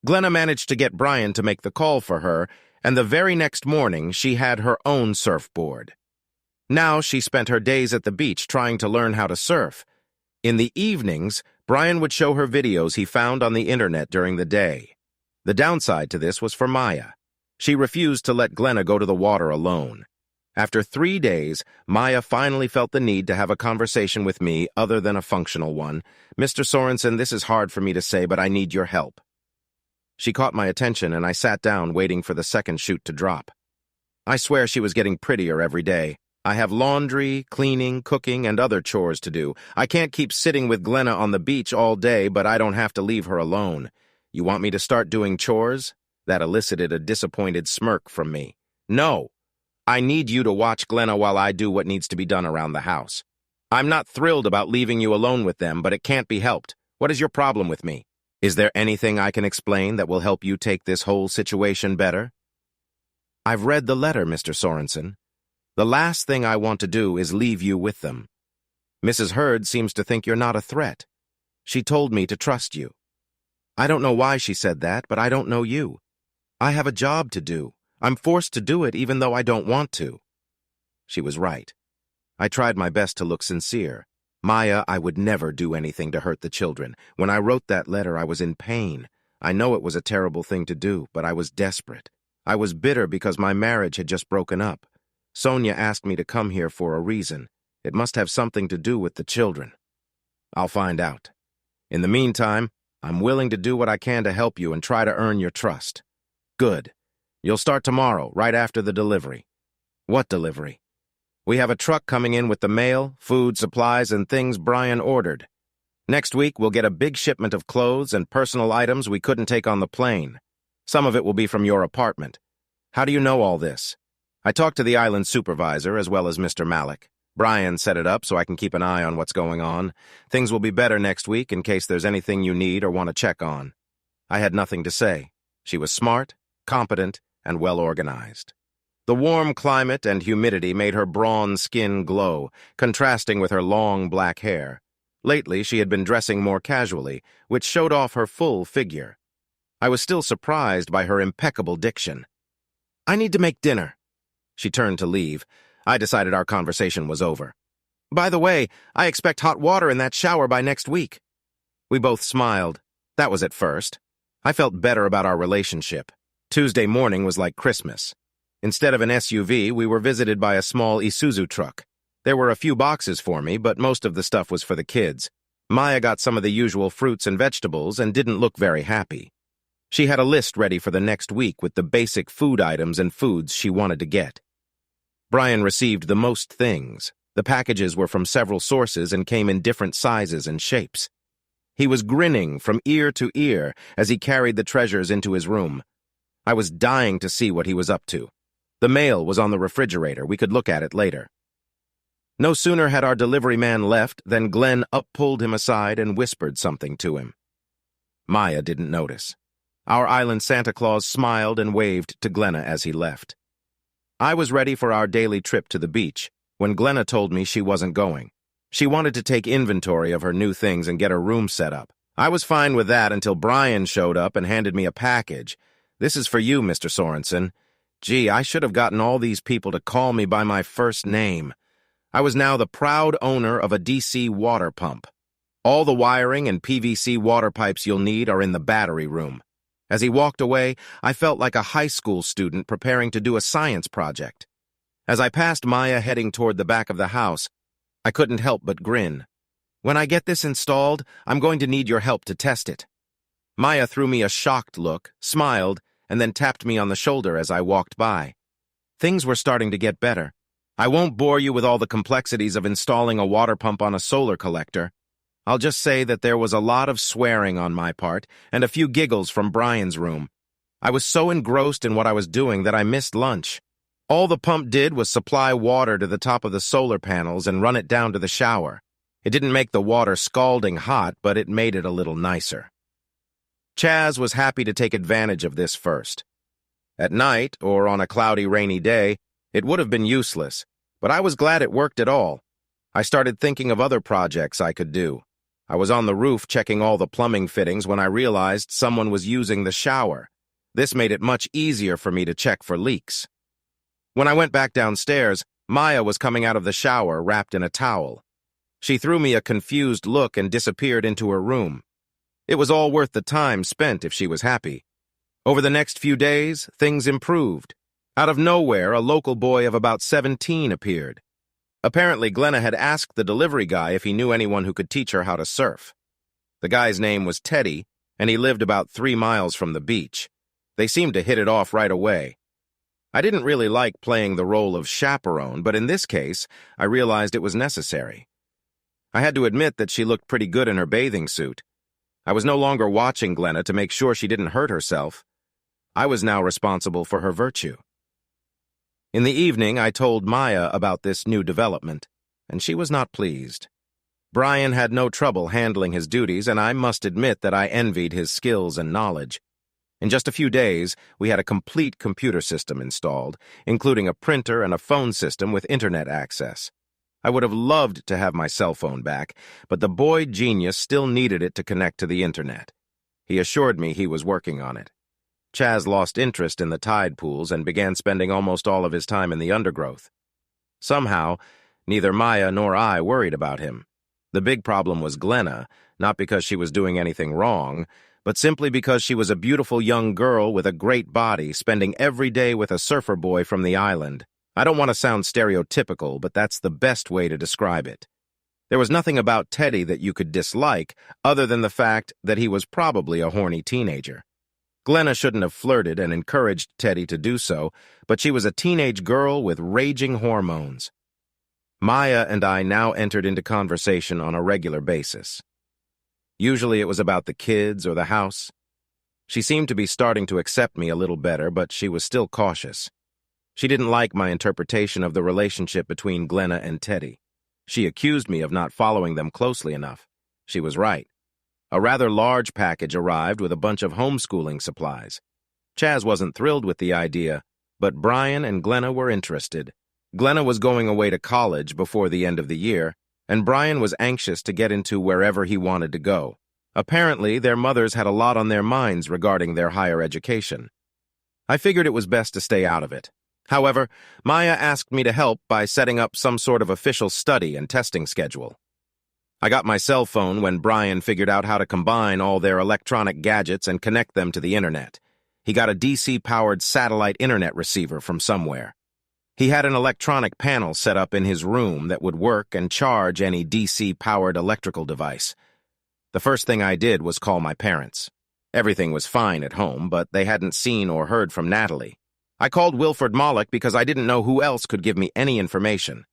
Glenna managed to get Brian to make the call for her, and the very next morning she had her own surfboard. Now she spent her days at the beach trying to learn how to surf. In the evenings, Brian would show her videos he found on the internet during the day. The downside to this was for Maya. She refused to let Glenna go to the water alone. After 3 days, Maya finally felt the need to have a conversation with me other than a functional one. "Mr. Sorensen, this is hard for me to say, but I need your help." She caught my attention, and I sat down waiting for the second shoot to drop. I swear she was getting prettier every day. I have laundry, cleaning, cooking, and other chores to do. I can't keep sitting with Glenna on the beach all day, but I don't have to leave her alone. "You want me to start doing chores?" That elicited a disappointed smirk from me. "No. I need you to watch Glenna while I do what needs to be done around the house. I'm not thrilled about leaving you alone with them, but it can't be helped. What is your problem with me? Is there anything I can explain that will help you take this whole situation better?" "I've read the letter, Mr. Sorensen. The last thing I want to do is leave you with them. Mrs. Hurd seems to think you're not a threat. She told me to trust you. I don't know why she said that, but I don't know you. I have a job to do. I'm forced to do it even though I don't want to. She was right. I tried my best to look sincere. Maya, I would never do anything to hurt the children. When I wrote that letter, I was in pain. I know it was a terrible thing to do, but I was desperate. I was bitter because my marriage had just broken up. Sonia asked me to come here for a reason. It must have something to do with the children. I'll find out. In the meantime, I'm willing to do what I can to help you and try to earn your trust. Good. You'll start tomorrow, right after the delivery. What delivery? We have a truck coming in with the mail, food, supplies, and things Brian ordered. Next week, we'll get a big shipment of clothes and personal items we couldn't take on the plane. Some of it will be from your apartment. How do you know all this? I talked to the island supervisor as well as Mr. Malik. Brian set it up so I can keep an eye on what's going on. Things will be better next week in case there's anything you need or want to check on. I had nothing to say. She was smart, competent, and well-organized. The warm climate and humidity made her bronze skin glow, contrasting with her long black hair. Lately, she had been dressing more casually, which showed off her full figure. I was still surprised by her impeccable diction. I need to make dinner. She turned to leave. I decided our conversation was over. By the way, I expect hot water in that shower by next week. We both smiled. That was at first. I felt better about our relationship. Tuesday morning was like Christmas. Instead of an SUV, we were visited by a small Isuzu truck. There were a few boxes for me, but most of the stuff was for the kids. Maya got some of the usual fruits and vegetables and didn't look very happy. She had a list ready for the next week with the basic food items and foods she wanted to get. Brian received the most things. The packages were from several sources and came in different sizes and shapes. He was grinning from ear to ear as he carried the treasures into his room. I was dying to see what he was up to. The mail was on the refrigerator. We could look at it later. No sooner had our delivery man left than Glenn pulled him aside and whispered something to him. Maya didn't notice. Our island Santa Claus smiled and waved to Glenna as he left. I was ready for our daily trip to the beach when Glenna told me she wasn't going. She wanted to take inventory of her new things and get her room set up. I was fine with that until Brian showed up and handed me a package. This is for you, Mr. Sorensen. Gee, I should have gotten all these people to call me by my first name. I was now the proud owner of a DC water pump. All the wiring and PVC water pipes you'll need are in the battery room. As he walked away, I felt like a high school student preparing to do a science project. As I passed Maya heading toward the back of the house, I couldn't help but grin. When I get this installed, I'm going to need your help to test it. Maya threw me a shocked look, smiled, and then tapped me on the shoulder as I walked by. Things were starting to get better. I won't bore you with all the complexities of installing a water pump on a solar collector. I'll just say that there was a lot of swearing on my part and a few giggles from Brian's room. I was so engrossed in what I was doing that I missed lunch. All the pump did was supply water to the top of the solar panels and run it down to the shower. It didn't make the water scalding hot, but it made it a little nicer. Chaz was happy to take advantage of this first. At night, or on a cloudy, rainy day, it would have been useless, but I was glad it worked at all. I started thinking of other projects I could do. I was on the roof checking all the plumbing fittings when I realized someone was using the shower. This made it much easier for me to check for leaks. When I went back downstairs, Maya was coming out of the shower wrapped in a towel. She threw me a confused look and disappeared into her room. It was all worth the time spent if she was happy. Over the next few days, things improved. Out of nowhere, a local boy of about 17 appeared. Apparently, Glenna had asked the delivery guy if he knew anyone who could teach her how to surf. The guy's name was Teddy, and he lived about 3 miles from the beach. They seemed to hit it off right away. I didn't really like playing the role of chaperone, but in this case, I realized it was necessary. I had to admit that she looked pretty good in her bathing suit. I was no longer watching Glenna to make sure she didn't hurt herself. I was now responsible for her virtue. In the evening, I told Maya about this new development, and she was not pleased. Brian had no trouble handling his duties, and I must admit that I envied his skills and knowledge. In just a few days, we had a complete computer system installed, including a printer and a phone system with internet access. I would have loved to have my cell phone back, but the boy genius still needed it to connect to the internet. He assured me he was working on it. Chaz lost interest in the tide pools and began spending almost all of his time in the undergrowth. Somehow, neither Maya nor I worried about him. The big problem was Glenna, not because she was doing anything wrong, but simply because she was a beautiful young girl with a great body spending every day with a surfer boy from the island. I don't want to sound stereotypical, but that's the best way to describe it. There was nothing about Teddy that you could dislike, other than the fact that he was probably a horny teenager. Glenna shouldn't have flirted and encouraged Teddy to do so, but she was a teenage girl with raging hormones. Maya and I now entered into conversation on a regular basis. Usually it was about the kids or the house. She seemed to be starting to accept me a little better, but she was still cautious. She didn't like my interpretation of the relationship between Glenna and Teddy. She accused me of not following them closely enough. She was right. A rather large package arrived with a bunch of homeschooling supplies. Chaz wasn't thrilled with the idea, but Brian and Glenna were interested. Glenna was going away to college before the end of the year, and Brian was anxious to get into wherever he wanted to go. Apparently, their mothers had a lot on their minds regarding their higher education. I figured it was best to stay out of it. However, Maya asked me to help by setting up some sort of official study and testing schedule. I got my cell phone when Brian figured out how to combine all their electronic gadgets and connect them to the internet. He got a DC-powered satellite internet receiver from somewhere. He had an electronic panel set up in his room that would work and charge any DC-powered electrical device. The first thing I did was call my parents. Everything was fine at home, but they hadn't seen or heard from Natalie. I called Wilfred Moloch because I didn't know who else could give me any information.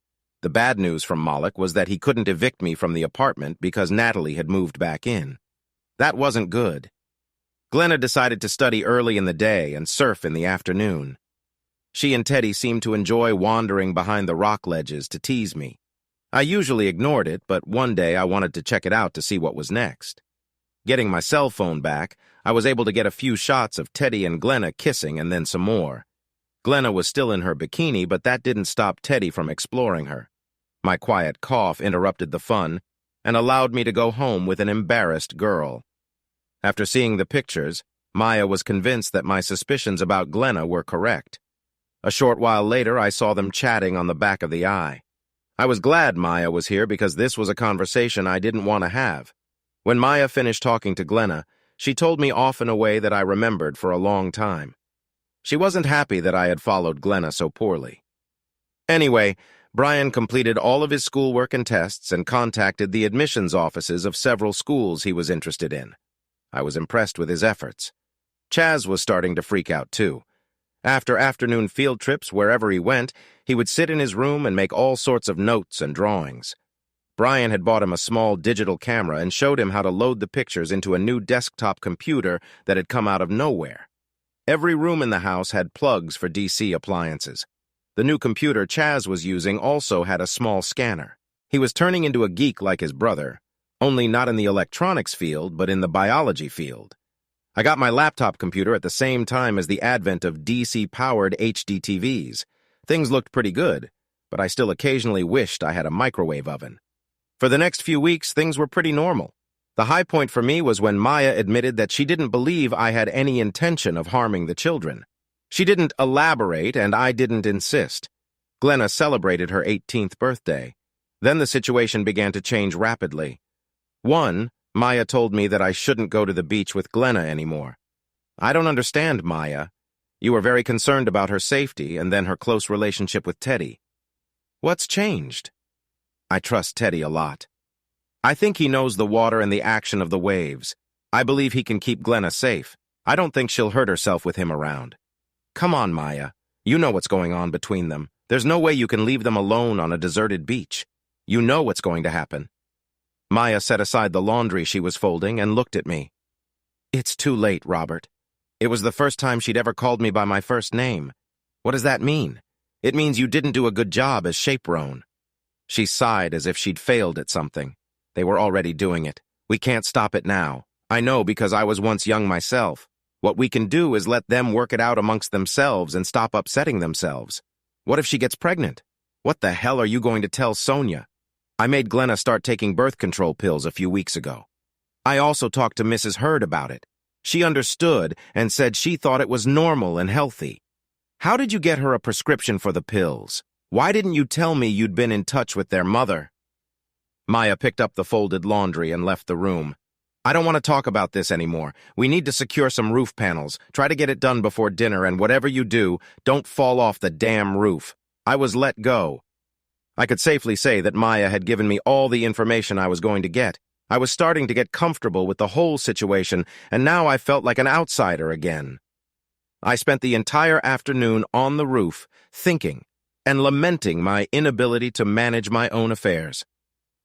The bad news from Moloch was that he couldn't evict me from the apartment because Natalie had moved back in. That wasn't good. Glenna decided to study early in the day and surf in the afternoon. She and Teddy seemed to enjoy wandering behind the rock ledges to tease me. I usually ignored it, but one day I wanted to check it out to see what was next. Getting my cell phone back, I was able to get a few shots of Teddy and Glenna kissing and then some more. Glenna was still in her bikini, but that didn't stop Teddy from exploring her. My quiet cough interrupted the fun and allowed me to go home with an embarrassed girl. After seeing the pictures, Maya was convinced that my suspicions about Glenna were correct. A short while later, I saw them chatting on the back of the eye. I was glad Maya was here because this was a conversation I didn't want to have. When Maya finished talking to Glenna, she told me off in a way that I remembered for a long time. She wasn't happy that I had followed Glenna so poorly. Anyway, Brian completed all of his schoolwork and tests and contacted the admissions offices of several schools he was interested in. I was impressed with his efforts. Chaz was starting to freak out too. After afternoon field trips wherever he went, he would sit in his room and make all sorts of notes and drawings. Brian had bought him a small digital camera and showed him how to load the pictures into a new desktop computer that had come out of nowhere. Every room in the house had plugs for DC appliances. The new computer Chaz was using also had a small scanner. He was turning into a geek like his brother, only not in the electronics field, but in the biology field. I got my laptop computer at the same time as the advent of DC-powered HD TVs. Things looked pretty good, but I still occasionally wished I had a microwave oven. For the next few weeks, things were pretty normal. The high point for me was when Maya admitted that she didn't believe I had any intention of harming the children. She didn't elaborate, and I didn't insist. Glenna celebrated her 18th birthday. Then the situation began to change rapidly. One, Maya told me that I shouldn't go to the beach with Glenna anymore. I don't understand, Maya. You were very concerned about her safety and then her close relationship with Teddy. What's changed? I trust Teddy a lot. I think he knows the water and the action of the waves. I believe he can keep Glenna safe. I don't think she'll hurt herself with him around. Come on, Maya. You know what's going on between them. There's no way you can leave them alone on a deserted beach. You know what's going to happen. Maya set aside the laundry she was folding and looked at me. It's too late, Robert. It was the first time she'd ever called me by my first name. What does that mean? It means you didn't do a good job as chaperone. She sighed as if she'd failed at something. They were already doing it. We can't stop it now. I know because I was once young myself. What we can do is let them work it out amongst themselves and stop upsetting themselves. What if she gets pregnant? What the hell are you going to tell Sonia? I made Glenna start taking birth control pills a few weeks ago. I also talked to Mrs. Hurd about it. She understood and said she thought it was normal and healthy. How did you get her a prescription for the pills? Why didn't you tell me you'd been in touch with their mother? Maya picked up the folded laundry and left the room. I don't want to talk about this anymore. We need to secure some roof panels. Try to get it done before dinner, and whatever you do, don't fall off the damn roof. I was let go. I could safely say that Maya had given me all the information I was going to get. I was starting to get comfortable with the whole situation, and now I felt like an outsider again. I spent the entire afternoon on the roof, thinking and lamenting my inability to manage my own affairs.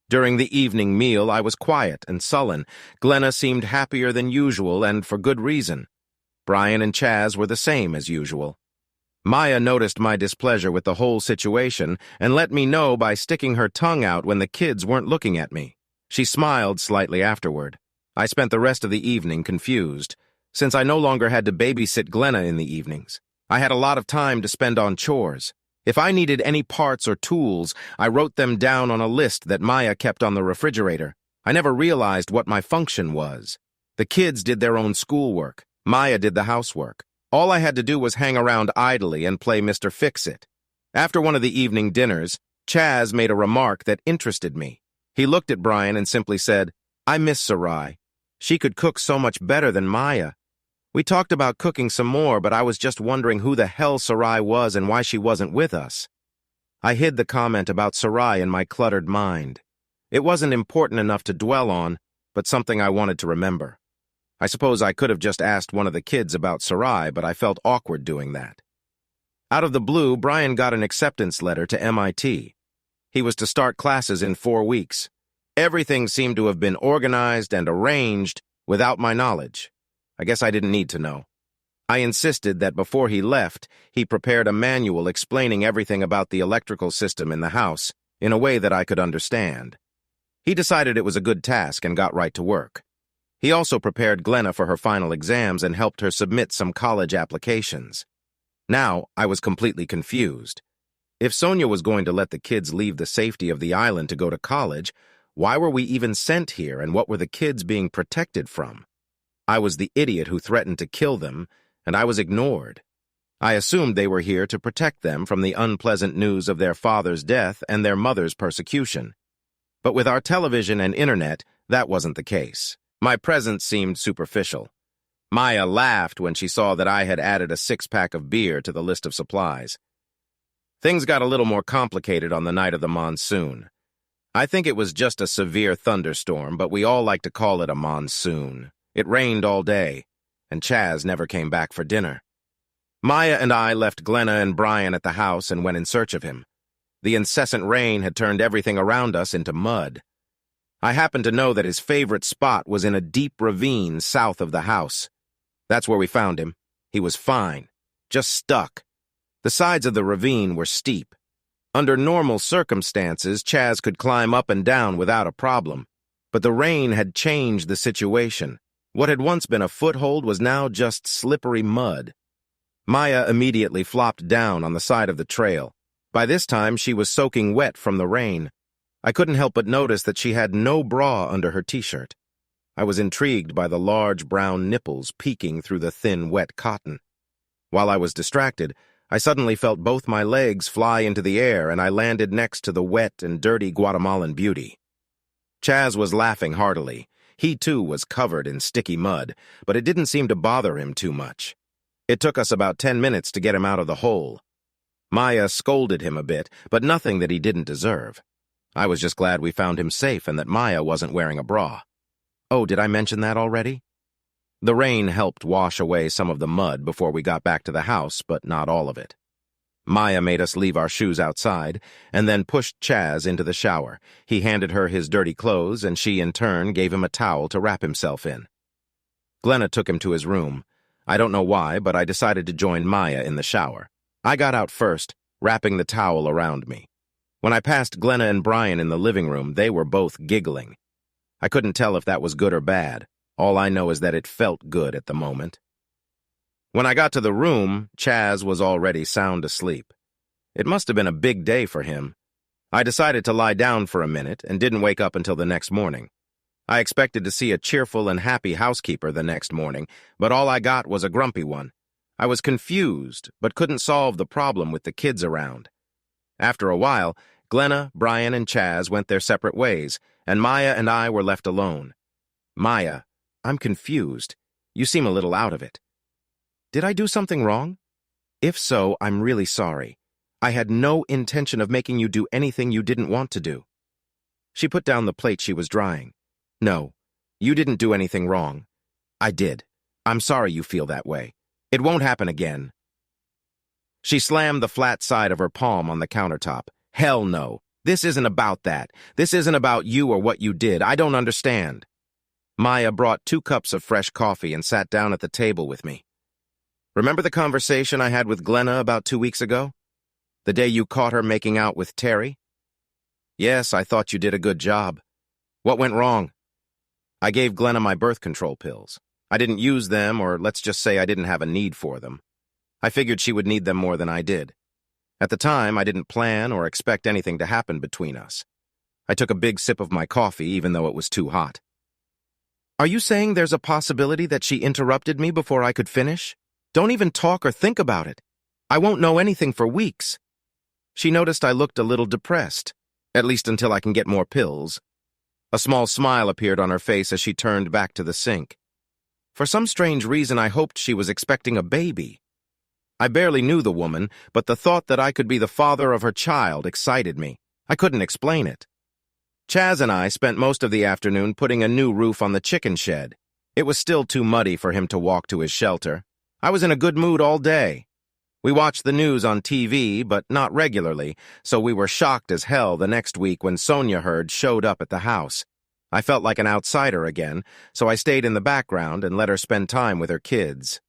During the evening meal, I was quiet and sullen. Glenna seemed happier than usual, and for good reason. Brian and Chaz were the same as usual. Maya noticed my displeasure with the whole situation and let me know by sticking her tongue out when the kids weren't looking at me. She smiled slightly afterward. I spent the rest of the evening confused, since I no longer had to babysit Glenna in the evenings. I had a lot of time to spend on chores. If I needed any parts or tools, I wrote them down on a list that Maya kept on the refrigerator. I never realized what my function was. The kids did their own schoolwork. Maya did the housework. All I had to do was hang around idly and play Mr. Fix-It. After one of the evening dinners, Chaz made a remark that interested me. He looked at Brian and simply said, "I miss Sarai. She could cook so much better than Maya." We talked about cooking some more, but I was just wondering who the hell Sarai was and why she wasn't with us. I hid the comment about Sarai in my cluttered mind. It wasn't important enough to dwell on, but something I wanted to remember. I suppose I could have just asked one of the kids about Sarai, but I felt awkward doing that. Out of the blue, Brian got an acceptance letter to MIT. He was to start classes in 4 weeks. Everything seemed to have been organized and arranged without my knowledge. I guess I didn't need to know. I insisted that before he left, he prepared a manual explaining everything about the electrical system in the house in a way that I could understand. He decided it was a good task and got right to work. He also prepared Glenna for her final exams and helped her submit some college applications. Now, I was completely confused. If Sonia was going to let the kids leave the safety of the island to go to college, why were we even sent here, and what were the kids being protected from? I was the idiot who threatened to kill them, and I was ignored. I assumed they were here to protect them from the unpleasant news of their father's death and their mother's persecution. But with our television and internet, that wasn't the case. My presence seemed superficial. Maya laughed when she saw that I had added a 6-pack of beer to the list of supplies. Things got a little more complicated on the night of the monsoon. I think it was just a severe thunderstorm, but we all like to call it a monsoon. It rained all day, and Chaz never came back for dinner. Maya and I left Glenna and Brian at the house and went in search of him. The incessant rain had turned everything around us into mud. I happened to know that his favorite spot was in a deep ravine south of the house. That's where we found him. He was fine, just stuck. The sides of the ravine were steep. Under normal circumstances, Chaz could climb up and down without a problem. But the rain had changed the situation. What had once been a foothold was now just slippery mud. Maya immediately flopped down on the side of the trail. By this time, she was soaking wet from the rain. I couldn't help but notice that she had no bra under her t-shirt. I was intrigued by the large brown nipples peeking through the thin, wet cotton. While I was distracted, I suddenly felt both my legs fly into the air and I landed next to the wet and dirty Guatemalan beauty. Chaz was laughing heartily. He, too, was covered in sticky mud, but it didn't seem to bother him too much. It took us about 10 minutes to get him out of the hole. Maya scolded him a bit, but nothing that he didn't deserve. I was just glad we found him safe and that Maya wasn't wearing a bra. Oh, did I mention that already? The rain helped wash away some of the mud before we got back to the house, but not all of it. Maya made us leave our shoes outside and then pushed Chaz into the shower. He handed her his dirty clothes, and she, in turn, gave him a towel to wrap himself in. Glenna took him to his room. I don't know why, but I decided to join Maya in the shower. I got out first, wrapping the towel around me. When I passed Glenna and Brian in the living room, they were both giggling. I couldn't tell if that was good or bad. All I know is that it felt good at the moment. When I got to the room, Chaz was already sound asleep. It must have been a big day for him. I decided to lie down for a minute and didn't wake up until the next morning. I expected to see a cheerful and happy housekeeper the next morning, but all I got was a grumpy one. I was confused, but couldn't solve the problem with the kids around. After a while, Glenna, Brian, and Chaz went their separate ways, and Maya and I were left alone. Maya, I'm confused. You seem a little out of it. Did I do something wrong? If so, I'm really sorry. I had no intention of making you do anything you didn't want to do. She put down the plate she was drying. No, you didn't do anything wrong. I did. I'm sorry you feel that way. It won't happen again. She slammed the flat side of her palm on the countertop. Hell no. This isn't about that. This isn't about you or what you did. I don't understand. Maya brought 2 cups of fresh coffee and sat down at the table with me. Remember the conversation I had with Glenna about 2 weeks ago? The day you caught her making out with Terry? Yes, I thought you did a good job. What went wrong? I gave Glenna my birth control pills. I didn't use them, or let's just say I didn't have a need for them. I figured she would need them more than I did. At the time, I didn't plan or expect anything to happen between us. I took a big sip of my coffee, even though it was too hot. Are you saying there's a possibility that she interrupted me before I could finish? Don't even talk or think about it. I won't know anything for weeks. She noticed I looked a little depressed, at least until I can get more pills. A small smile appeared on her face as she turned back to the sink. For some strange reason, I hoped she was expecting a baby. I barely knew the woman, but the thought that I could be the father of her child excited me. I couldn't explain it. Chaz and I spent most of the afternoon putting a new roof on the chicken shed. It was still too muddy for him to walk to his shelter. I was in a good mood all day. We watched the news on TV, but not regularly, so we were shocked as hell the next week when Sonia Hurd showed up at the house. I felt like an outsider again, so I stayed in the background and let her spend time with her kids.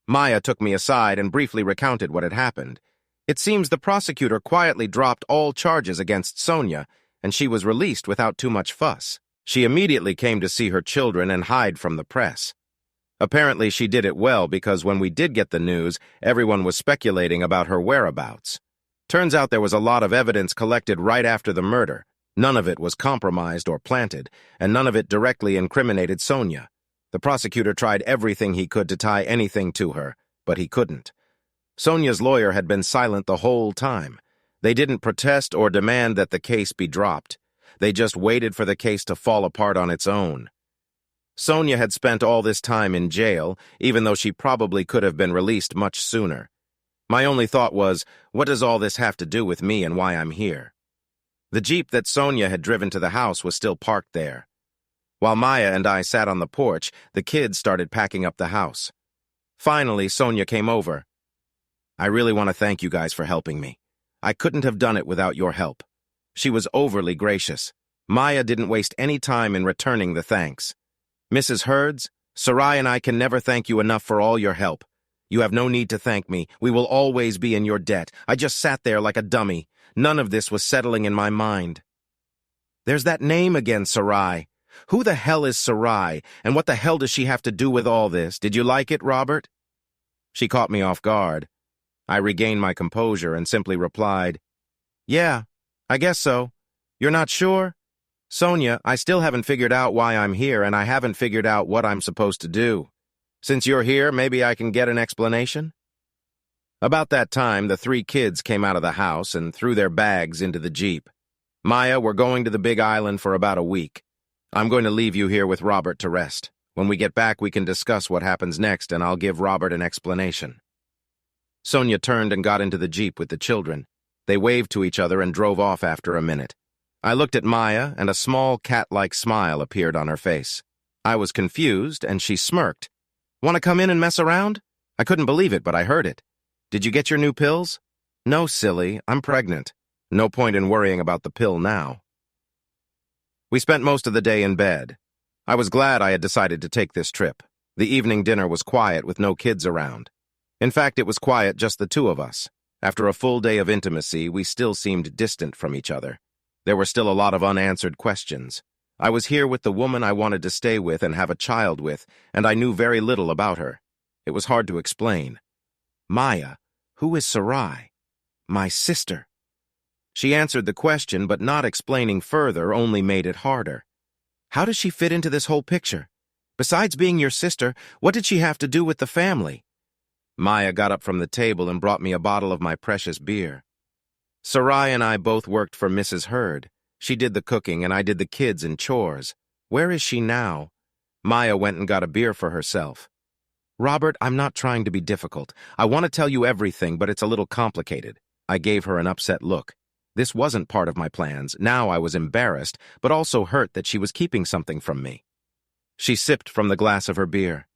Maya took me aside and briefly recounted what had happened. It seems the prosecutor quietly dropped all charges against Sonia, and she was released without too much fuss. She immediately came to see her children and hide from the press. Apparently she did it well because when we did get the news, everyone was speculating about her whereabouts. Turns out there was a lot of evidence collected right after the murder. None of it was compromised or planted, and none of it directly incriminated Sonia. The prosecutor tried everything he could to tie anything to her, but he couldn't. Sonia's lawyer had been silent the whole time. They didn't protest or demand that the case be dropped. They just waited for the case to fall apart on its own. Sonia had spent all this time in jail, even though she probably could have been released much sooner. My only thought was, what does all this have to do with me and why I'm here? The Jeep that Sonia had driven to the house was still parked there. While Maya and I sat on the porch, the kids started packing up the house. Finally, Sonia came over. I really want to thank you guys for helping me. I couldn't have done it without your help. She was overly gracious. Maya didn't waste any time in returning the thanks. Mrs. Hurds, Sarai and I can never thank you enough for all your help. You have no need to thank me. We will always be in your debt. I just sat there like a dummy. None of this was settling in my mind. There's that name again, Sarai. Who the hell is Sarai, and what the hell does she have to do with all this? Did you like it, Robert? She caught me off guard. I regained my composure and simply replied, Yeah, I guess so. You're not sure? Sonia, I still haven't figured out why I'm here, and I haven't figured out what I'm supposed to do. Since you're here, maybe I can get an explanation? About that time, the 3 kids came out of the house and threw their bags into the Jeep. Maya, we're going to the Big Island for about a week. I'm going to leave you here with Robert to rest. When we get back, we can discuss what happens next, and I'll give Robert an explanation. Sonia turned and got into the Jeep with the children. They waved to each other and drove off after a minute. I looked at Maya, and a small cat-like smile appeared on her face. I was confused, and she smirked. Want to come in and mess around? I couldn't believe it, but I heard it. Did you get your new pills? No, silly. I'm pregnant. No point in worrying about the pill now. We spent most of the day in bed. I was glad I had decided to take this trip. The evening dinner was quiet with no kids around. In fact, it was quiet, just the 2 of us. After a full day of intimacy, we still seemed distant from each other. There were still a lot of unanswered questions. I was here with the woman I wanted to stay with and have a child with, and I knew very little about her. It was hard to explain. Maya, who is Sarai? My sister. She answered the question, but not explaining further only made it harder. How does she fit into this whole picture? Besides being your sister, what did she have to do with the family? Maya got up from the table and brought me a bottle of my precious beer. Sarai and I both worked for Mrs. Hurd. She did the cooking and I did the kids and chores. Where is she now? Maya went and got a beer for herself. Robert, I'm not trying to be difficult. I want to tell you everything, but it's a little complicated. I gave her an upset look. This wasn't part of my plans. Now I was embarrassed, but also hurt that she was keeping something from me. She sipped from the glass of her beer.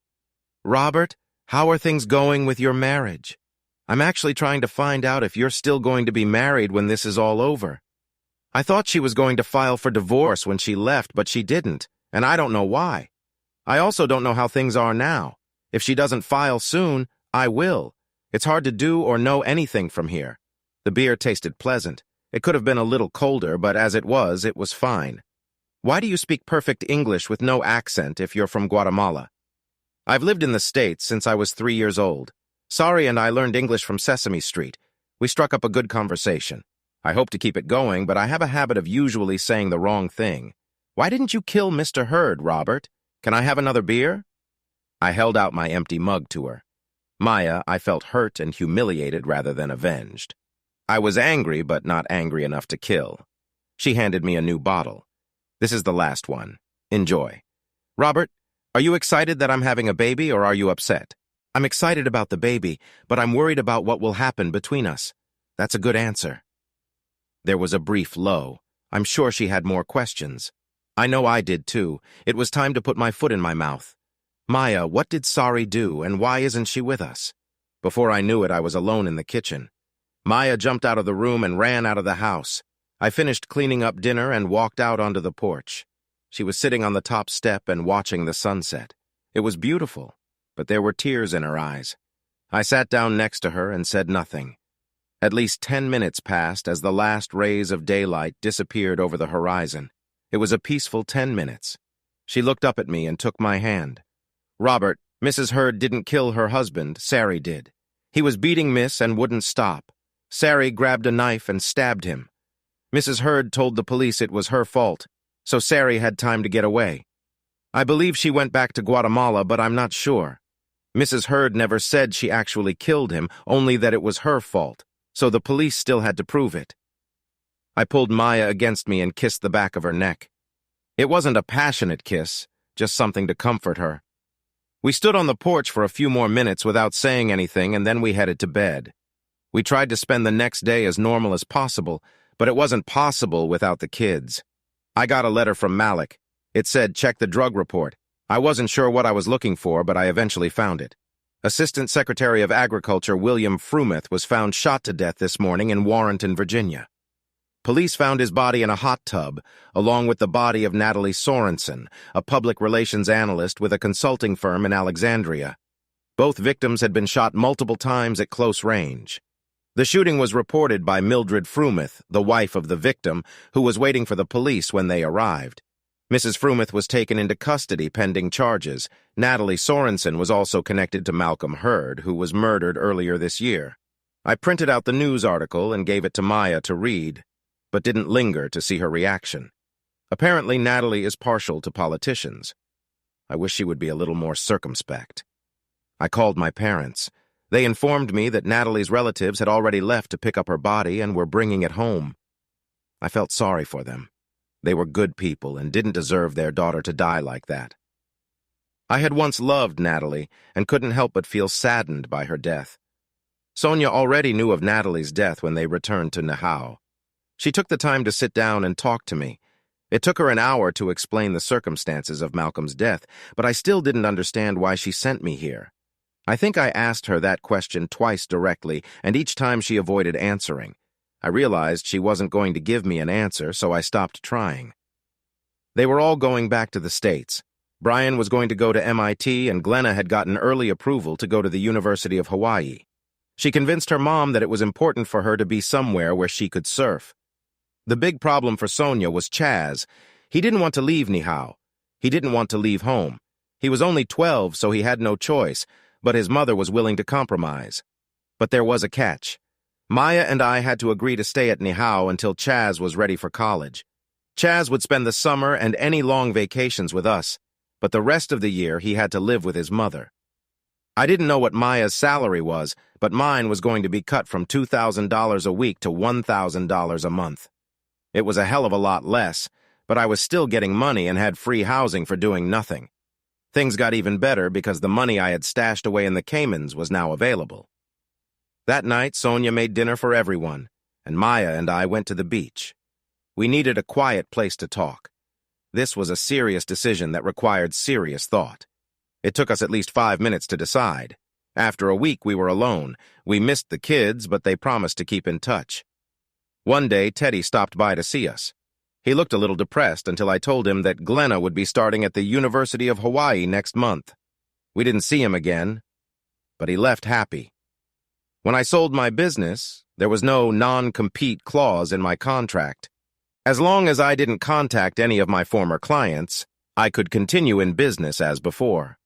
Robert, how are things going with your marriage? I'm actually trying to find out if you're still going to be married when this is all over. I thought she was going to file for divorce when she left, but she didn't, and I don't know why. I also don't know how things are now. If she doesn't file soon, I will. It's hard to do or know anything from here. The beer tasted pleasant. It could have been a little colder, but as it was fine. Why do you speak perfect English with no accent if you're from Guatemala? I've lived in the States since I was 3 years old. Sari and I learned English from Sesame Street. We struck up a good conversation. I hope to keep it going, but I have a habit of usually saying the wrong thing. Why didn't you kill Mr. Hurd, Robert? Can I have another beer? I held out my empty mug to her. Maya, I felt hurt and humiliated rather than avenged. I was angry, but not angry enough to kill. She handed me a new bottle. This is the last one. Enjoy. Robert, are you excited that I'm having a baby, or are you upset? I'm excited about the baby, but I'm worried about what will happen between us. That's a good answer. There was a brief lull. I'm sure she had more questions. I know I did too. It was time to put my foot in my mouth. Maya, what did Sari do, and why isn't she with us? Before I knew it, I was alone in the kitchen. Maya jumped out of the room and ran out of the house. I finished cleaning up dinner and walked out onto the porch. She was sitting on the top step and watching the sunset. It was beautiful, but there were tears in her eyes. I sat down next to her and said nothing. At least 10 minutes passed as the last rays of daylight disappeared over the horizon. It was a peaceful 10 minutes. She looked up at me and took my hand. Robert, Mrs. Hurd didn't kill her husband, Sari did. He was beating Miss and wouldn't stop. Sari grabbed a knife and stabbed him. Mrs. Hurd told the police it was her fault, so Sari had time to get away. I believe she went back to Guatemala, but I'm not sure. Mrs. Hurd never said she actually killed him, only that it was her fault, so the police still had to prove it. I pulled Maya against me and kissed the back of her neck. It wasn't a passionate kiss, just something to comfort her. We stood on the porch for a few more minutes without saying anything, and then we headed to bed. We tried to spend the next day as normal as possible, but it wasn't possible without the kids. I got a letter from Malik. It said, check the drug report. I wasn't sure what I was looking for, but I eventually found it. Assistant Secretary of Agriculture William Frumeth was found shot to death this morning in Warrenton, Virginia. Police found his body in a hot tub, along with the body of Natalie Sorensen, a public relations analyst with a consulting firm in Alexandria. Both victims had been shot multiple times at close range. The shooting was reported by Mildred Frumeth, the wife of the victim, who was waiting for the police when they arrived. Mrs. Frumeth was taken into custody pending charges. Natalie Sorensen was also connected to Malcolm Hurd, who was murdered earlier this year. I printed out the news article and gave it to Maya to read, but didn't linger to see her reaction. Apparently, Natalie is partial to politicians. I wish she would be a little more circumspect. I called my parents. They informed me that Natalie's relatives had already left to pick up her body and were bringing it home. I felt sorry for them. They were good people and didn't deserve their daughter to die like that. I had once loved Natalie and couldn't help but feel saddened by her death. Sonia already knew of Natalie's death when they returned to Nahau. She took the time to sit down and talk to me. It took her an hour to explain the circumstances of Malcolm's death, but I still didn't understand why she sent me here. I think I asked her that question twice directly, and each time she avoided answering. I realized she wasn't going to give me an answer, so I stopped trying. They were all going back to the States. Brian was going to go to MIT, and Glenna had gotten early approval to go to the University of Hawaii. She convinced her mom that it was important for her to be somewhere where she could surf. The big problem for Sonia was Chaz. He didn't want to leave Nihao. He didn't want to leave home. He was only 12, so he had no choice, but his mother was willing to compromise. But there was a catch. Maya and I had to agree to stay at Nihao until Chaz was ready for college. Chaz would spend the summer and any long vacations with us, but the rest of the year he had to live with his mother. I didn't know what Maya's salary was, but mine was going to be cut from $2,000 a week to $1,000 a month. It was a hell of a lot less, but I was still getting money and had free housing for doing nothing. Things got even better because the money I had stashed away in the Caymans was now available. That night, Sonia made dinner for everyone, and Maya and I went to the beach. We needed a quiet place to talk. This was a serious decision that required serious thought. It took us at least 5 minutes to decide. After a week, we were alone. We missed the kids, but they promised to keep in touch. One day, Teddy stopped by to see us. He looked a little depressed until I told him that Glenna would be starting at the University of Hawaii next month. We didn't see him again, but he left happy. When I sold my business, there was no non-compete clause in my contract. As long as I didn't contact any of my former clients, I could continue in business as before.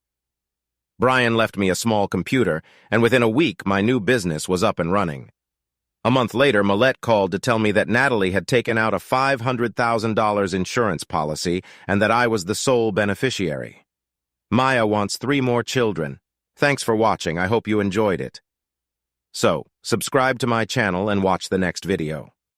Brian left me a small computer, and within a week my new business was up and running. A month later, Millette called to tell me that Natalie had taken out a $500,000 insurance policy and that I was the sole beneficiary. Maya wants 3 more children. Thanks for watching. I hope you enjoyed it. So, subscribe to my channel and watch the next video.